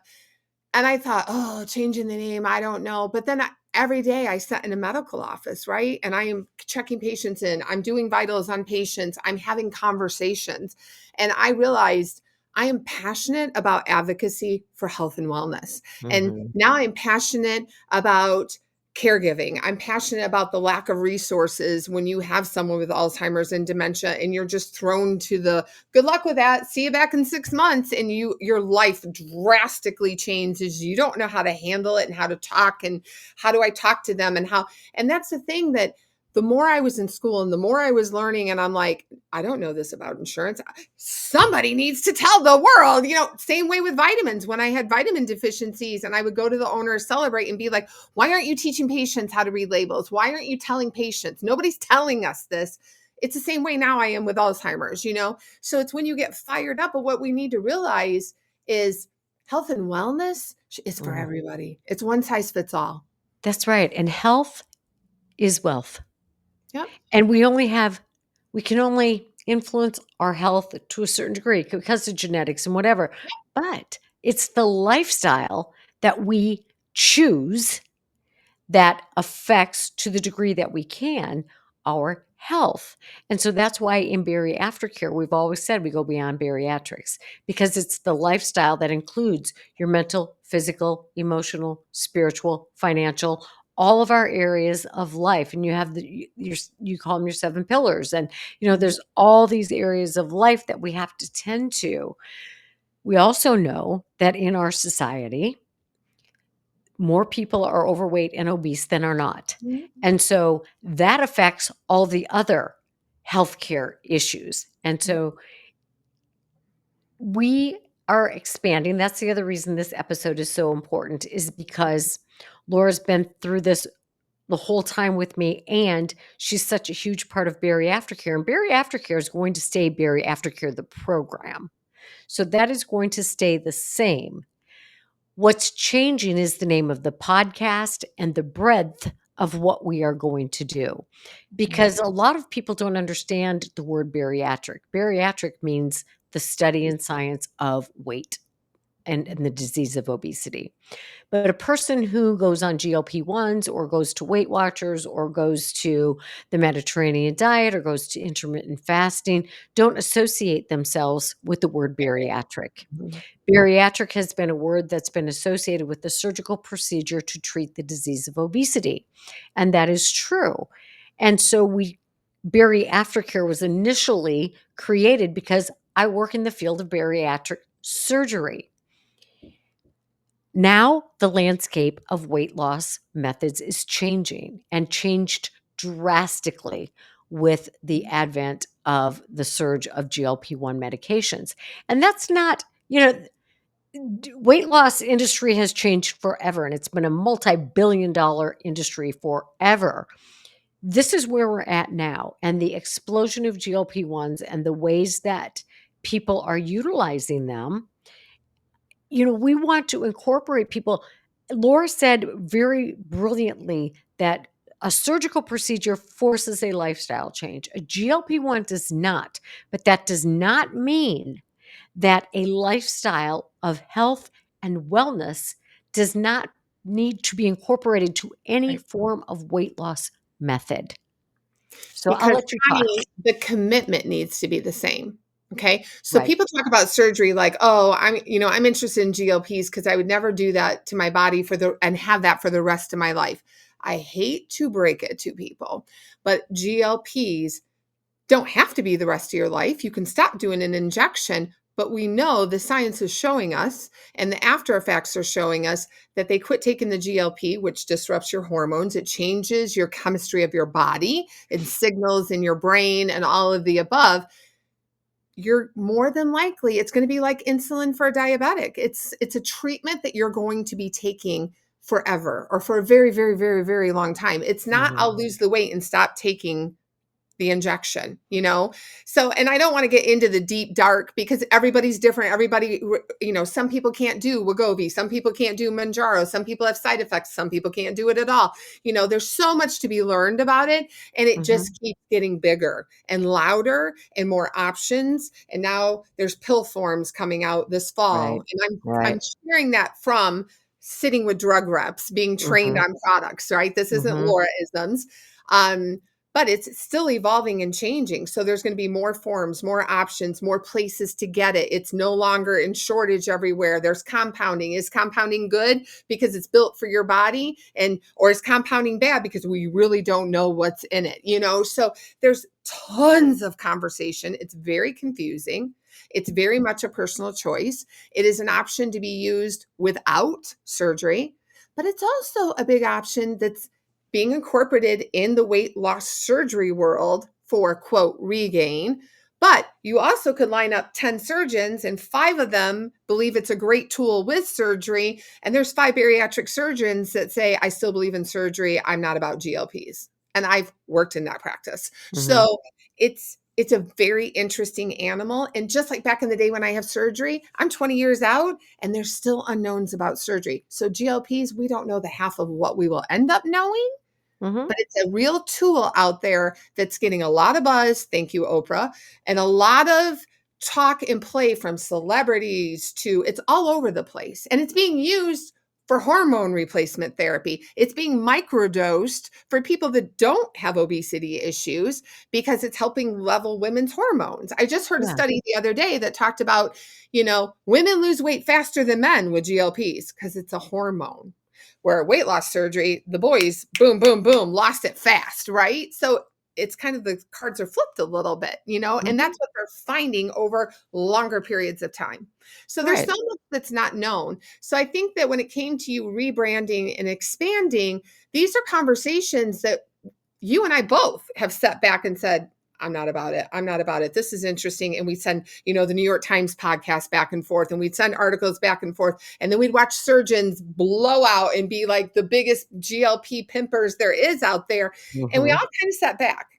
And I thought, oh, changing the name, I don't know. But then every day I sat in a medical office, right? And I am checking patients in, I'm doing vitals on patients, I'm having conversations. And I realized I am passionate about advocacy for health and wellness. And Mhm. now I'm passionate about caregiving. I'm passionate about the lack of resources when you have someone with Alzheimer's and dementia and you're just thrown to the good luck with that. See you back in 6 months. And your life drastically changes. You don't know how to handle it and how to talk and how do I talk to them and that's the thing that the more I was in school and the more I was learning, and I'm like, I don't know this about insurance. Somebody needs to tell the world, same way with vitamins. When I had vitamin deficiencies and I would go to the owner Celebrate and be like, why aren't you teaching patients how to read labels? Why aren't you telling patients? Nobody's telling us this. It's the same way now I am with Alzheimer's. So it's when you get fired up. But what we need to realize is health and wellness is for Mm. everybody. It's one size fits all. That's right, and health is wealth, Yep. and we can only influence our health to a certain degree because of genetics and whatever, but it's the lifestyle that we choose that affects, to the degree that we can, our health. And so that's why in BariAftercare, we've always said we go beyond bariatrics, because it's the lifestyle that includes your mental, physical, emotional, spiritual, financial, all of our areas of life. And you have you call them your 7 pillars. And, there's all these areas of life that we have to tend to. We also know that in our society, more people are overweight and obese than are not. Mhm. And so that affects all the other healthcare issues. And so we are expanding. That's the other reason this episode is so important, is because Laura's been through this the whole time with me, and she's such a huge part of BariAftercare. And BariAftercare is going to stay BariAftercare, the program. So that is going to stay the same. What's changing is the name of the podcast and the breadth of what we are going to do, because a lot of people don't understand the word bariatric. Bariatric means the study and science of weight and the disease of obesity. But a person who goes on GLP-1s or goes to Weight Watchers or goes to the Mediterranean diet or goes to intermittent fasting don't associate themselves with the word bariatric. Mhm. Bariatric has been a word that's been associated with the surgical procedure to treat the disease of obesity, and that is true. And so BariAftercare was initially created because I work in the field of bariatric surgery. Now, the landscape of weight loss methods is changing and changed drastically with the advent of the surge of GLP-1 medications. And that's not, weight loss industry has changed forever, and it's been a multi-billion dollar industry forever. This is where we're at now, and the explosion of GLP-1s and the ways that people are utilizing them. We want to incorporate people. Laura said very brilliantly that a surgical procedure forces a lifestyle change. A GLP-1 does not, but that does not mean that a lifestyle of health and wellness does not need to be incorporated to any Right. form of weight loss method. So I'll Because let you to talk. me, the commitment needs to be the same. Okay. So Right. people talk about surgery like, oh, I'm interested in GLPs because I would never do that to my body and have that for the rest of my life. I hate to break it to people, but GLPs don't have to be the rest of your life. You can stop doing an injection, But we know the science is showing us, and the after effects are showing us that they quit taking the GLP, which disrupts your hormones. It changes your chemistry of your body and signals in your brain and all of the above. You're more than likely, it's going to be like insulin for a diabetic. It's a treatment that you're going to be taking forever or for a very, very, very, very long time. It's not, Mhm. I'll lose the weight and stop taking the injection, you know? So, and I don't want to get into the deep dark because everybody's different. Everybody, you know, some people can't do Wegovy. Some people can't do Manjaro. Some people have side effects. Some people can't do it at all. You know, there's so much to be learned about it. And it Mhm. just keeps getting bigger and louder and more options. And now there's pill forms coming out this fall. Right. And I'm Right. sharing that from sitting with drug reps, being trained Mhm. on products, right? This isn't Mhm. Laura isms. Um, but it's still evolving and changing. So there's going to be more forms, more options, more places to get it. It's no longer in shortage everywhere. There's compounding. Is compounding good because it's built for your body, and or is compounding bad because we really don't know what's in it, you know? So there's tons of conversation. It's very confusing. It's very much a personal choice. It is an option to be used without surgery, but it's also a big option that's being incorporated in the weight loss surgery world for quote regain. But you also could line up 10 surgeons and 5 of them believe it's a great tool with surgery. And there's 5 bariatric surgeons that say, I still believe in surgery. I'm not about GLPs. And I've worked in that practice. Mhm. So it's a very interesting animal. And just like back in the day when I have surgery, I'm 20 years out and there's still unknowns about surgery. So GLPs, we don't know the half of what we will end up knowing, Mhm. but it's a real tool out there that's getting a lot of buzz. Thank you, Oprah. And a lot of talk and play from celebrities to it's all over the place. And it's being used for hormone replacement therapy. It's being microdosed for people that don't have obesity issues because it's helping level women's hormones. I just heard a Yeah. study the other day that talked about, you know, women lose weight faster than men with GLPs because it's a hormone, where weight loss surgery, the boys, boom, boom, boom, lost it fast, right? So it's kind of the cards are flipped a little bit, you know, and Mhm. that's what they're finding over longer periods of time. So there's Right. so much that's not known. So I think that when it came to you rebranding and expanding, these are conversations that you and I both have stepped back and said, I'm not about it. I'm not about it. This is interesting. And we send, you know, the New York Times podcast back and forth, and we'd send articles back and forth. And then we'd watch surgeons blow out and be like the biggest GLP pimpers there is out there. And we all Mhm. kind of sat back.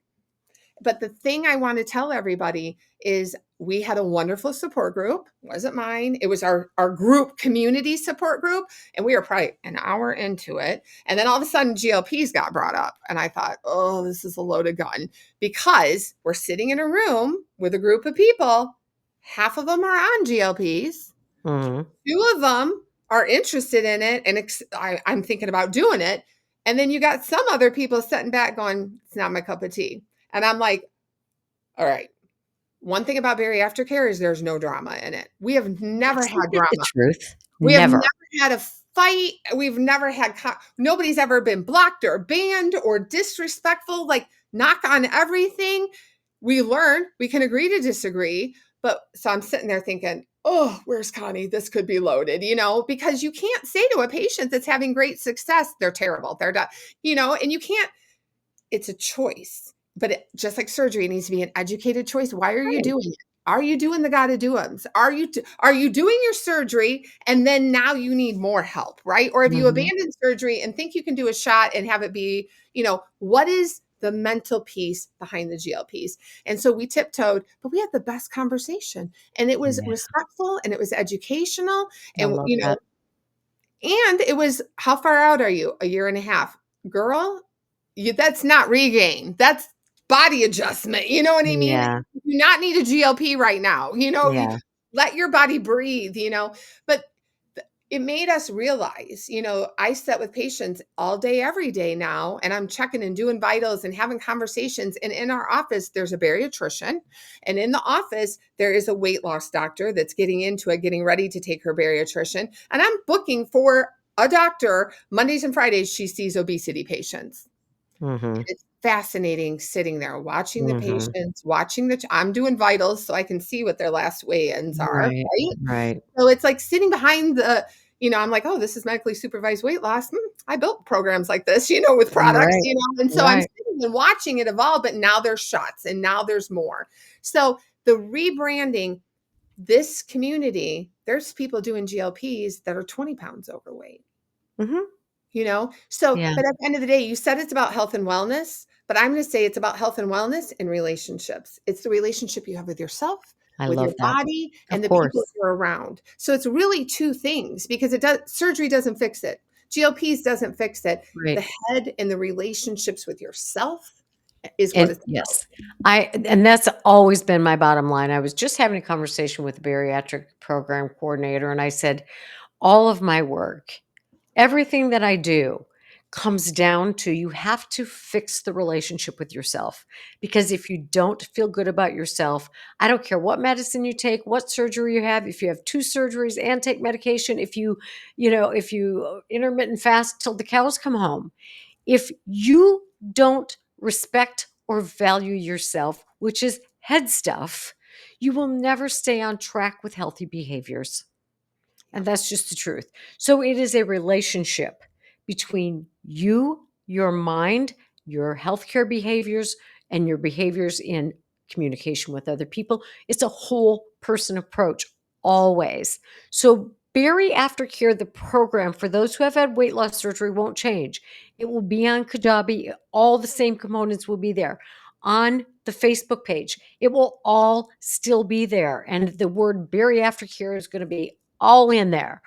But the thing I want to tell everybody is we had a wonderful support group. It wasn't mine. It was our group community support group. And we were probably an hour into it. And then all of a sudden GLPs got brought up. And I thought, oh, this is a loaded gun because we're sitting in a room with a group of people. Half of them are on GLPs. Mhm. 2 of them are interested in it. And I'm thinking about doing it. And then you got some other people sitting back going, it's not my cup of tea. And I'm like, all right. One thing about BariAftercare is there's no drama in it. We have never Isn't had that the drama. truth? We have Never. never had a fight. We've never had nobody's ever been blocked or banned or disrespectful. Like knock on everything. We learn, we can agree to disagree. But so I'm sitting there thinking, oh, where's Connie? This could be loaded, you know, because you can't say to a patient that's having great success, they're terrible. They're not, you know, and you can't, it's a choice. But just like surgery, it needs to be an educated choice. Why are you Right. doing it? Are you doing the gotta do ums? Are you doing your surgery and then now you need more help, right? Or have you Mhm. abandoned surgery and think you can do a shot and have it be, you know, what is the mental piece behind the GLPs? And so we tiptoed, but we had the best conversation, and it was Yeah. respectful and it was educational, I and love you know, that. and it was, how far out are you? A year and a half, girl. That's not regain. That's body adjustment. You know what I mean? Yeah. You do not need a GLP right now. You know, you Yeah. let your body breathe, you know. But it made us realize, you know, I sit with patients all day, every day now, and I'm checking and doing vitals and having conversations. And in our office, there's a bariatrician. And in the office, there is a weight loss doctor that's getting into it, getting ready to take her bariatrician. And I'm booking for a doctor Mondays and Fridays. She sees obesity patients. Mhm. fascinating sitting there, watching the Mhm. patients, watching I'm doing vitals so I can see what their last weigh-ins are, Right, right? right. So it's like sitting behind I'm like, "Oh, this is medically supervised weight loss. I built programs like this, with products, Right, and so I'm right. sitting and watching it evolve, but now there's shots and now there's more." So the rebranding, this community, there's people doing GLPs that are 20 pounds overweight. Mhm. So, Yeah, but at the end of the day, you said it's about health and wellness, but I'm going to say it's about health and wellness in relationships. It's the relationship you have with yourself, I with your love that. body, Of and the people course. you're around. So it's really two things, because surgery doesn't fix it. GLPs doesn't fix it. The Right. head and the relationships with yourself is what And it's about. yes, and that's always been my bottom line. I was just having a conversation with a bariatric program coordinator, and I said, all of my work, everything that I do comes down to you have to fix the relationship with yourself. Because if you don't feel good about yourself, I don't care what medicine you take, what surgery you have, if you have two surgeries and take medication, if you intermittent fast till the cows come home, if you don't respect or value yourself, which is head stuff, you will never stay on track with healthy behaviors. And that's just the truth. So it is a relationship between you, your mind, your healthcare behaviors, and your behaviors in communication with other people. It's a whole person approach always. So BariAftercare, the program for those who have had weight loss surgery, won't change. It will be on Kajabi. All the same components will be there. On the Facebook page, it will all still be there. And the word BariAftercare is going to be all in there.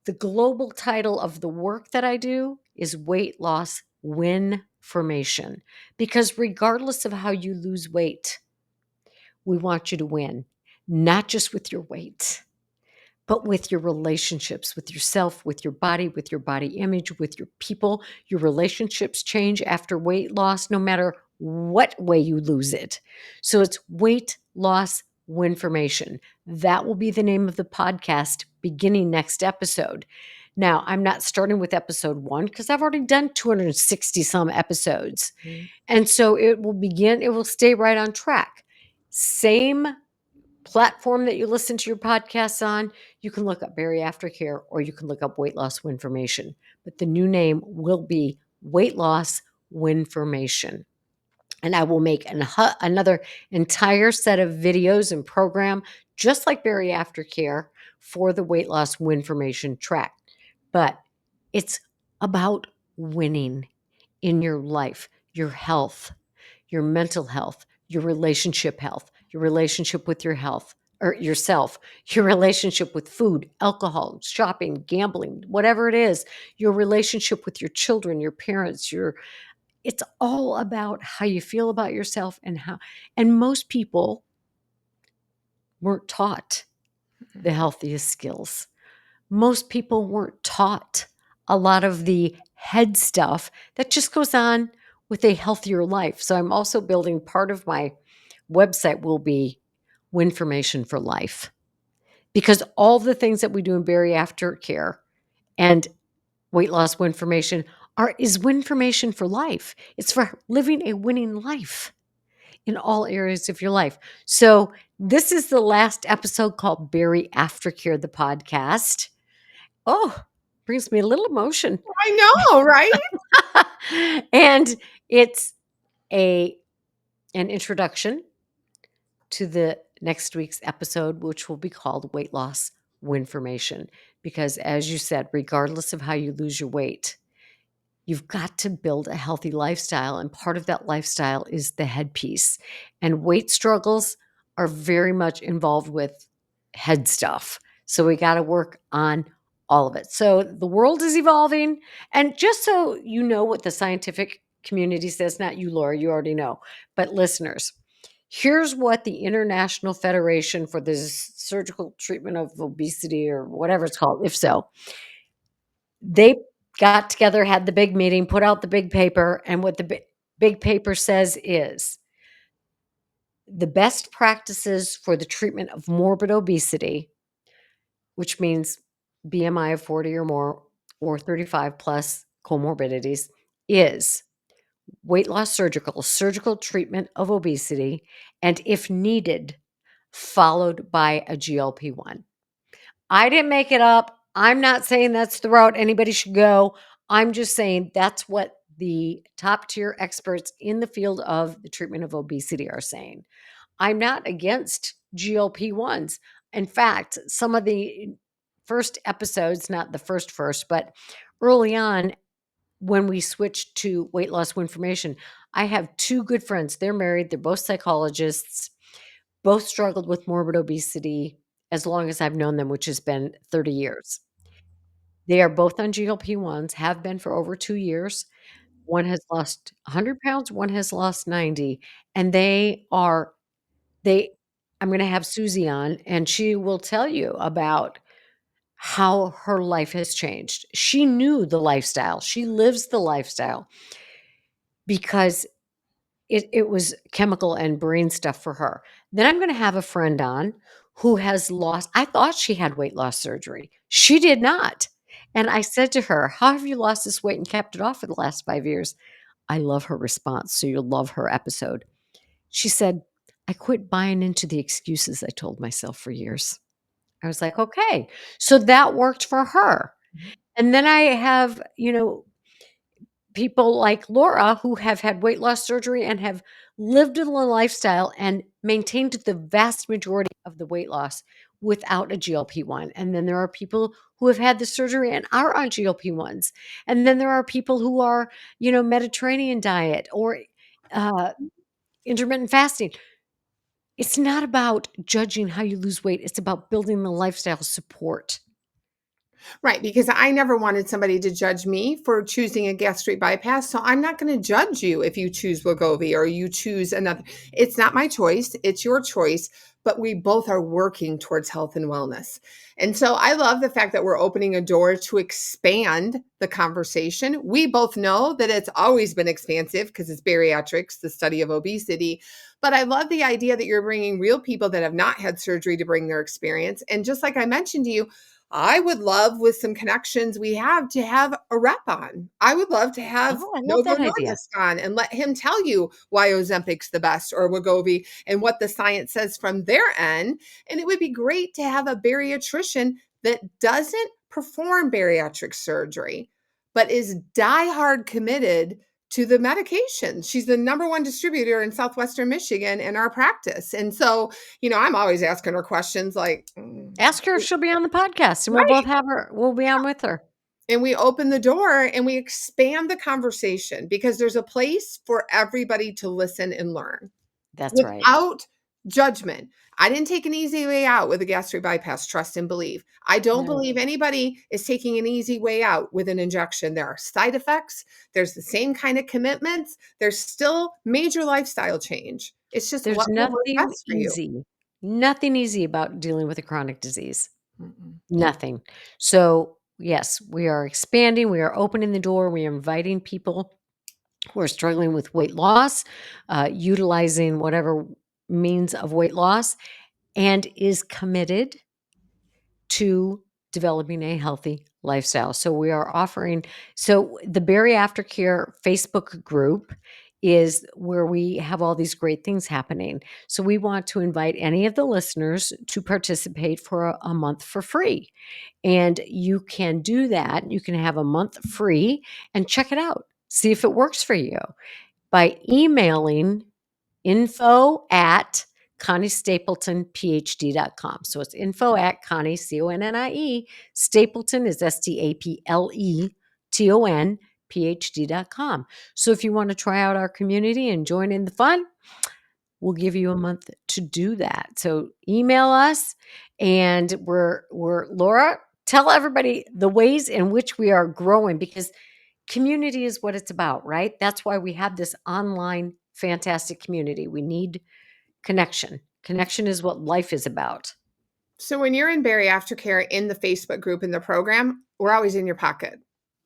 The global title of the work that I do is weight loss win formation, because regardless of how you lose weight, we want you to win, not just with your weight, but with your relationships with yourself, with your body image, with your people. Your relationships change after weight loss, no matter what way you lose it. So it's weight loss winformation. That will be the name of the podcast beginning next episode. Now, I'm not starting with episode 1 because I've already done 260 some episodes. Mhm. And so it will stay right on track. Same platform that you listen to your podcasts on, you can look up BariAftercare or you can look up weight loss winformation. But the new name will be weight loss winformation. And I will make another entire set of videos and program just like BariAftercare for the weight loss winformation track. But it's about winning in your life, your health, your mental health, your relationship with your health or yourself, your relationship with food, alcohol, shopping, gambling, whatever it is, your relationship with your children, your parents, it's all about how you feel about yourself and most people weren't taught the healthiest skills. Most people weren't taught a lot of the head stuff that just goes on with a healthier life. So I'm also building part of my website will be Winformation for Life, because all the things that we do in bariatric care and weight loss winformation is winformation for life. It's for living a winning life in all areas of your life. So this is the last episode called BariAftercare, the podcast. Oh, brings me a little emotion. I know, right? And it's a an introduction to the next week's episode, which will be called Weight Loss Winformation. Because as you said, regardless of how you lose your weight, you've got to build a healthy lifestyle. And part of that lifestyle is the headpiece. And weight struggles are very much involved with head stuff. So we got to work on all of it. So the world is evolving. And just so you know what the scientific community says, not you, Laura, you already know, but listeners, here's what the International Federation for the Surgical Treatment of Obesity, or whatever it's called, if so, they got together, had the big meeting, put out the big paper, and what the big paper says is the best practices for the treatment of morbid obesity, which means BMI of 40 or more or 35 plus comorbidities, is weight loss surgical treatment of obesity, and if needed, followed by a GLP-1. I didn't make it up. I'm not saying that's the route anybody should go. I'm just saying that's what the top tier experts in the field of the treatment of obesity are saying. I'm not against GLP-1s. In fact, some of the first episodes, not the first, but early on when we switched to weight loss information, I have two good friends. They're married, they're both psychologists, both struggled with morbid obesity as long as I've known them, which has been 30 years. They are both on GLP-1s, have been for over 2 years. One has lost 100 pounds, one has lost 90, and they I'm gonna have Susie on, and she will tell you about how her life has changed. She knew the lifestyle. She lives the lifestyle because it was chemical and brain stuff for her. Then I'm gonna have a friend on who has lost I thought she had weight loss surgery. She did not. And I said to her, "How have you lost this weight and kept it off for the last 5 years?" I love her response, so you'll love her episode. She said, "I quit buying into the excuses I told myself for years." I was like, "Okay." So that worked for her. And then I have, people like Laura who have had weight loss surgery and have lived in the lifestyle and maintained the vast majority of the weight loss without a GLP-1. And then there are people who have had the surgery and are on GLP-1s. And then there are people who are, Mediterranean diet or uh, intermittent fasting. It's not about judging how you lose weight. It's about building the lifestyle support. Right, because I never wanted somebody to judge me for choosing a gastric bypass, so I'm not gonna judge you if you choose Wegovy or you choose another. It's not my choice, it's your choice, but we both are working towards health and wellness. And so I love the fact that we're opening a door to expand the conversation. We both know that it's always been expansive because it's bariatrics, the study of obesity, but I love the idea that you're bringing real people that have not had surgery to bring their experience, and just like I mentioned to you, I would love with some connections we have to have a rep on. I would love to have Oh, I love Novo that idea. Nordisk on and let him tell you why Ozempic's the best or Wegovy and what the science says from their end. And it would be great to have a bariatrician that doesn't perform bariatric surgery, but is diehard committed to the medication. She's the number one distributor in Southwestern Michigan in our practice. And so, I'm always asking her questions like, Ask her if she'll be on the podcast, and right. we'll be on with her. And we open the door and we expand the conversation because there's a place for everybody to listen and learn That's right. without judgment. I didn't take an easy way out with a gastric bypass, trust and believe. I don't No, believe anybody is taking an easy way out with an injection. There are side effects, there's the same kind of commitments, there's still major lifestyle change. It's just there's what will work best for you. nothing easy about dealing with a chronic disease. Mm-mm. Nothing. So, yes, we are expanding, we are opening the door, we are inviting people who are struggling with weight loss, utilizing whatever means of weight loss, and is committed to developing a healthy lifestyle. So we are offering the BariAftercare Facebook group is where we have all these great things happening. So we want to invite any of the listeners to participate for a month for free. And you can do that. You can have a month free and check it out. See if it works for you by emailing info at ConnieStapletonPhD.com. So it's info at Connie, CONNIE. Stapleton is STAPLETON, PhD.com. So if you want to try out our community and join in the fun, we'll give you a month to do that. So email us and we're Laura, tell everybody the ways in which we are growing because community is what it's about, right? That's why we have this online fantastic community. We need connection. Connection is what life is about. So when you're in BariAftercare in the Facebook group in the program, we're always in your pocket.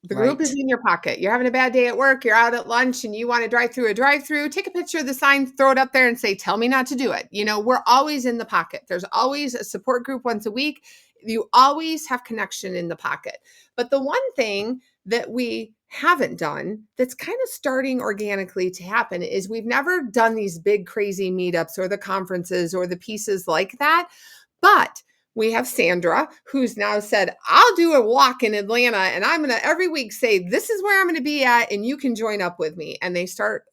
The group is Right. in your pocket. You're having a bad day at work, you're out at lunch and you want to drive through a drive-through, take a picture of the sign, throw it up there and say, "Tell me not to do it." We're always in the pocket. There's always a support group once a week. You always have connection in the pocket. But the one thing that we haven't done that's kind of starting organically to happen is we've never done these big crazy meetups or the conferences or the pieces like that. But we have Sandra, who's now said, I'll do a walk in Atlanta and I'm going to every week say, this is where I'm going to be at and you can join up with me. And they start,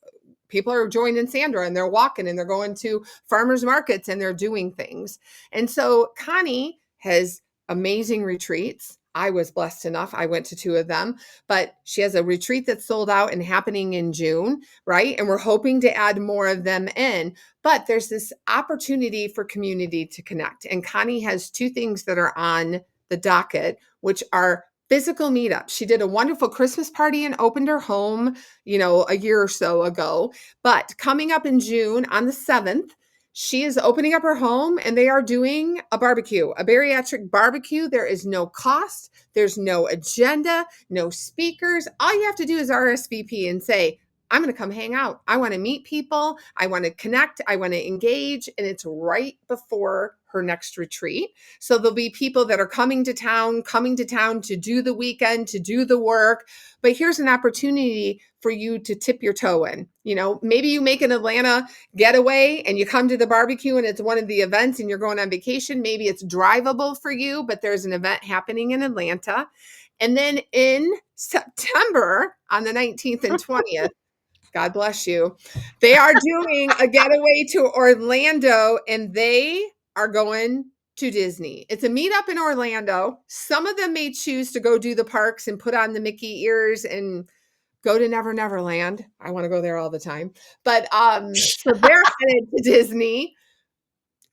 people are joining Sandra and they're walking and they're going to farmers markets and they're doing things. And so Connie has amazing retreats. I was blessed enough. I went to 2 of them, but she has a retreat that's sold out and happening in June, right? And we're hoping to add more of them in. But there's this opportunity for community to connect. And Connie has 2 things that are on the docket, which are physical meetups. She did a wonderful Christmas party and opened her home, a year or so ago. But coming up in June on the 7th, she is opening up her home and they are doing a barbecue, a bariatric barbecue. There is no cost, there's no agenda, no speakers. All you have to do is RSVP and say, I'm going to come hang out. I want to meet people. I want to connect. I want to engage. And it's right before her next retreat. So there'll be people that are coming to town to do the weekend, to do the work. But here's an opportunity for you to tip your toe in. Maybe you make an Atlanta getaway and you come to the barbecue and it's one of the events and you're going on vacation. Maybe it's drivable for you, but there's an event happening in Atlanta. And then in September on the 19th and 20th, God bless you, they are doing a getaway to Orlando and they are going to Disney. It's a meetup in Orlando. Some of them may choose to go do the parks and put on the Mickey ears and go to Never Never Land. I want to go there all the time. But so they're headed to Disney.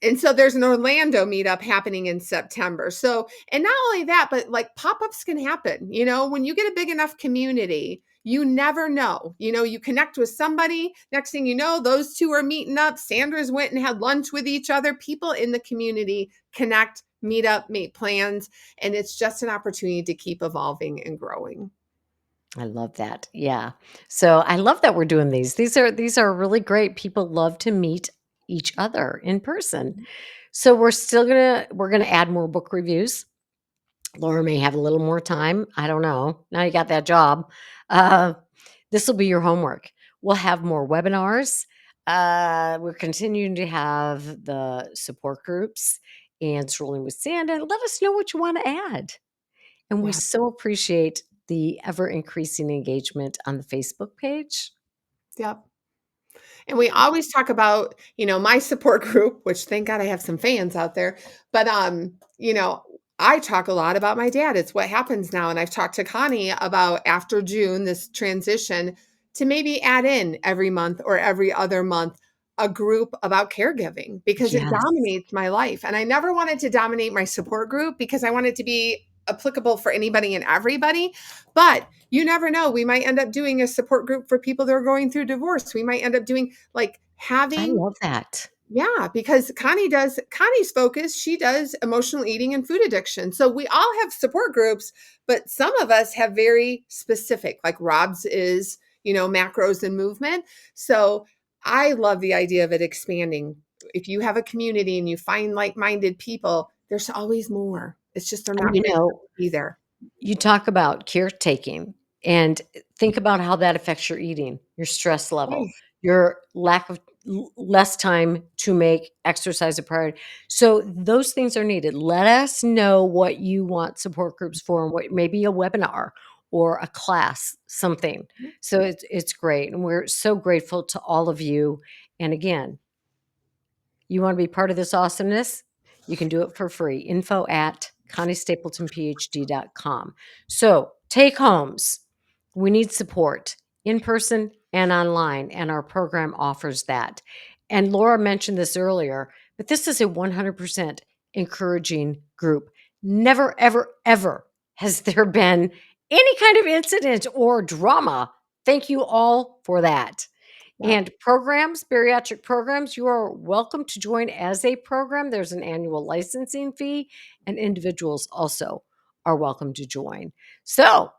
And so there's an Orlando meetup happening in September. So, and not only that, but like pop-ups can happen. When you get a big enough community, you never know. You connect with somebody, next thing you know, those 2 are meeting up. Sandra's went and had lunch with each other. People in the community connect, meet up, make plans, and it's just an opportunity to keep evolving and growing. I love that. Yeah. So I love that we're doing these. These are really great. People love to meet each other in person. So we're gonna add more book reviews. Laura may have a little more time. I don't know. Now you got that job. Uh, this will be your homework. We'll have more webinars. We're continuing to have the support groups and Strolling with Santa. Let us know what you want to add. And we Yeah. so appreciate the ever increasing engagement on the Facebook page. Yep. And we always talk about, my support group, which thank God I have some fans out there. But I talk a lot about my dad. It's what happens now. And I've talked to Connie about after June, this transition to maybe add in every month or every other month a group about caregiving because it Yes, dominates my life. And I never wanted to dominate my support group because I want it to be applicable for anybody and everybody. But you never know. We might end up doing a support group for people that are going through divorce. We might end up doing like I having, love that. yeah, because Connie's focus, she does emotional eating and food addiction. So we all have support groups, but some of us have very specific, like Rob's is, macros and movement. So I love the idea of it expanding. If you have a community and you find like-minded people, there's always more. It's just they're And not ready to be there. you talk about caretaking and think about how that affects your eating, your stress level, Yes. your lack of less time to make exercise a priority. So those things are needed. Let us know what you want support groups for and what maybe a webinar or a class, something. So it's great. And we're so grateful to all of you. And again, you want to be part of this awesomeness? You can do it for free. Info at ConnieStapletonPhD.com. So take homes. We need support in person and online, and our program offers that. And Laura mentioned this earlier, but this is a 100% encouraging group. Never, ever, ever has there been any kind of incident or drama. Thank you all for that. Yeah. And programs, bariatric programs, you are welcome to join as a program. There's an annual licensing fee, and individuals also are welcome to join. So,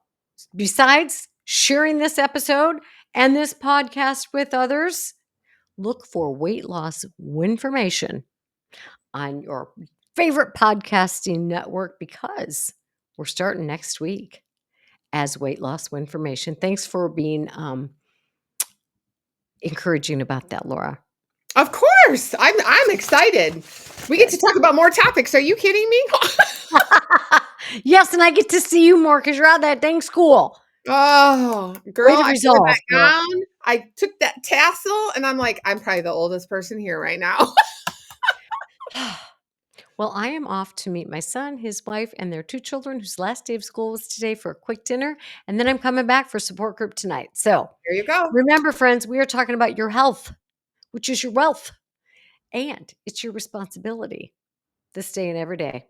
besides sharing this episode and this podcast with others, look for weight loss information on your favorite podcasting network because we're starting next week. as weight loss information. Thanks for being encouraging about that, Laura. Of course. I'm excited. We get to talk about more topics. Are you kidding me? Yes, and I get to see you more because you're out of that dang school. Oh, Way girl, to I wore resolve, that girl. gown. I took that tassel and I'm like, I'm probably the oldest person here right now. Well, I am off to meet my son, his wife, and their 2 children whose last day of school was today for a quick dinner, and then I'm coming back for support group tonight. So, There you go. remember friends, we are talking about your health, which is your wealth, and it's your responsibility this day and every day.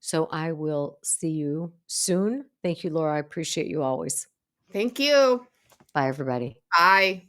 So, I will see you soon. Thank you, Laura. I appreciate you always. Thank you. Bye, everybody. Bye.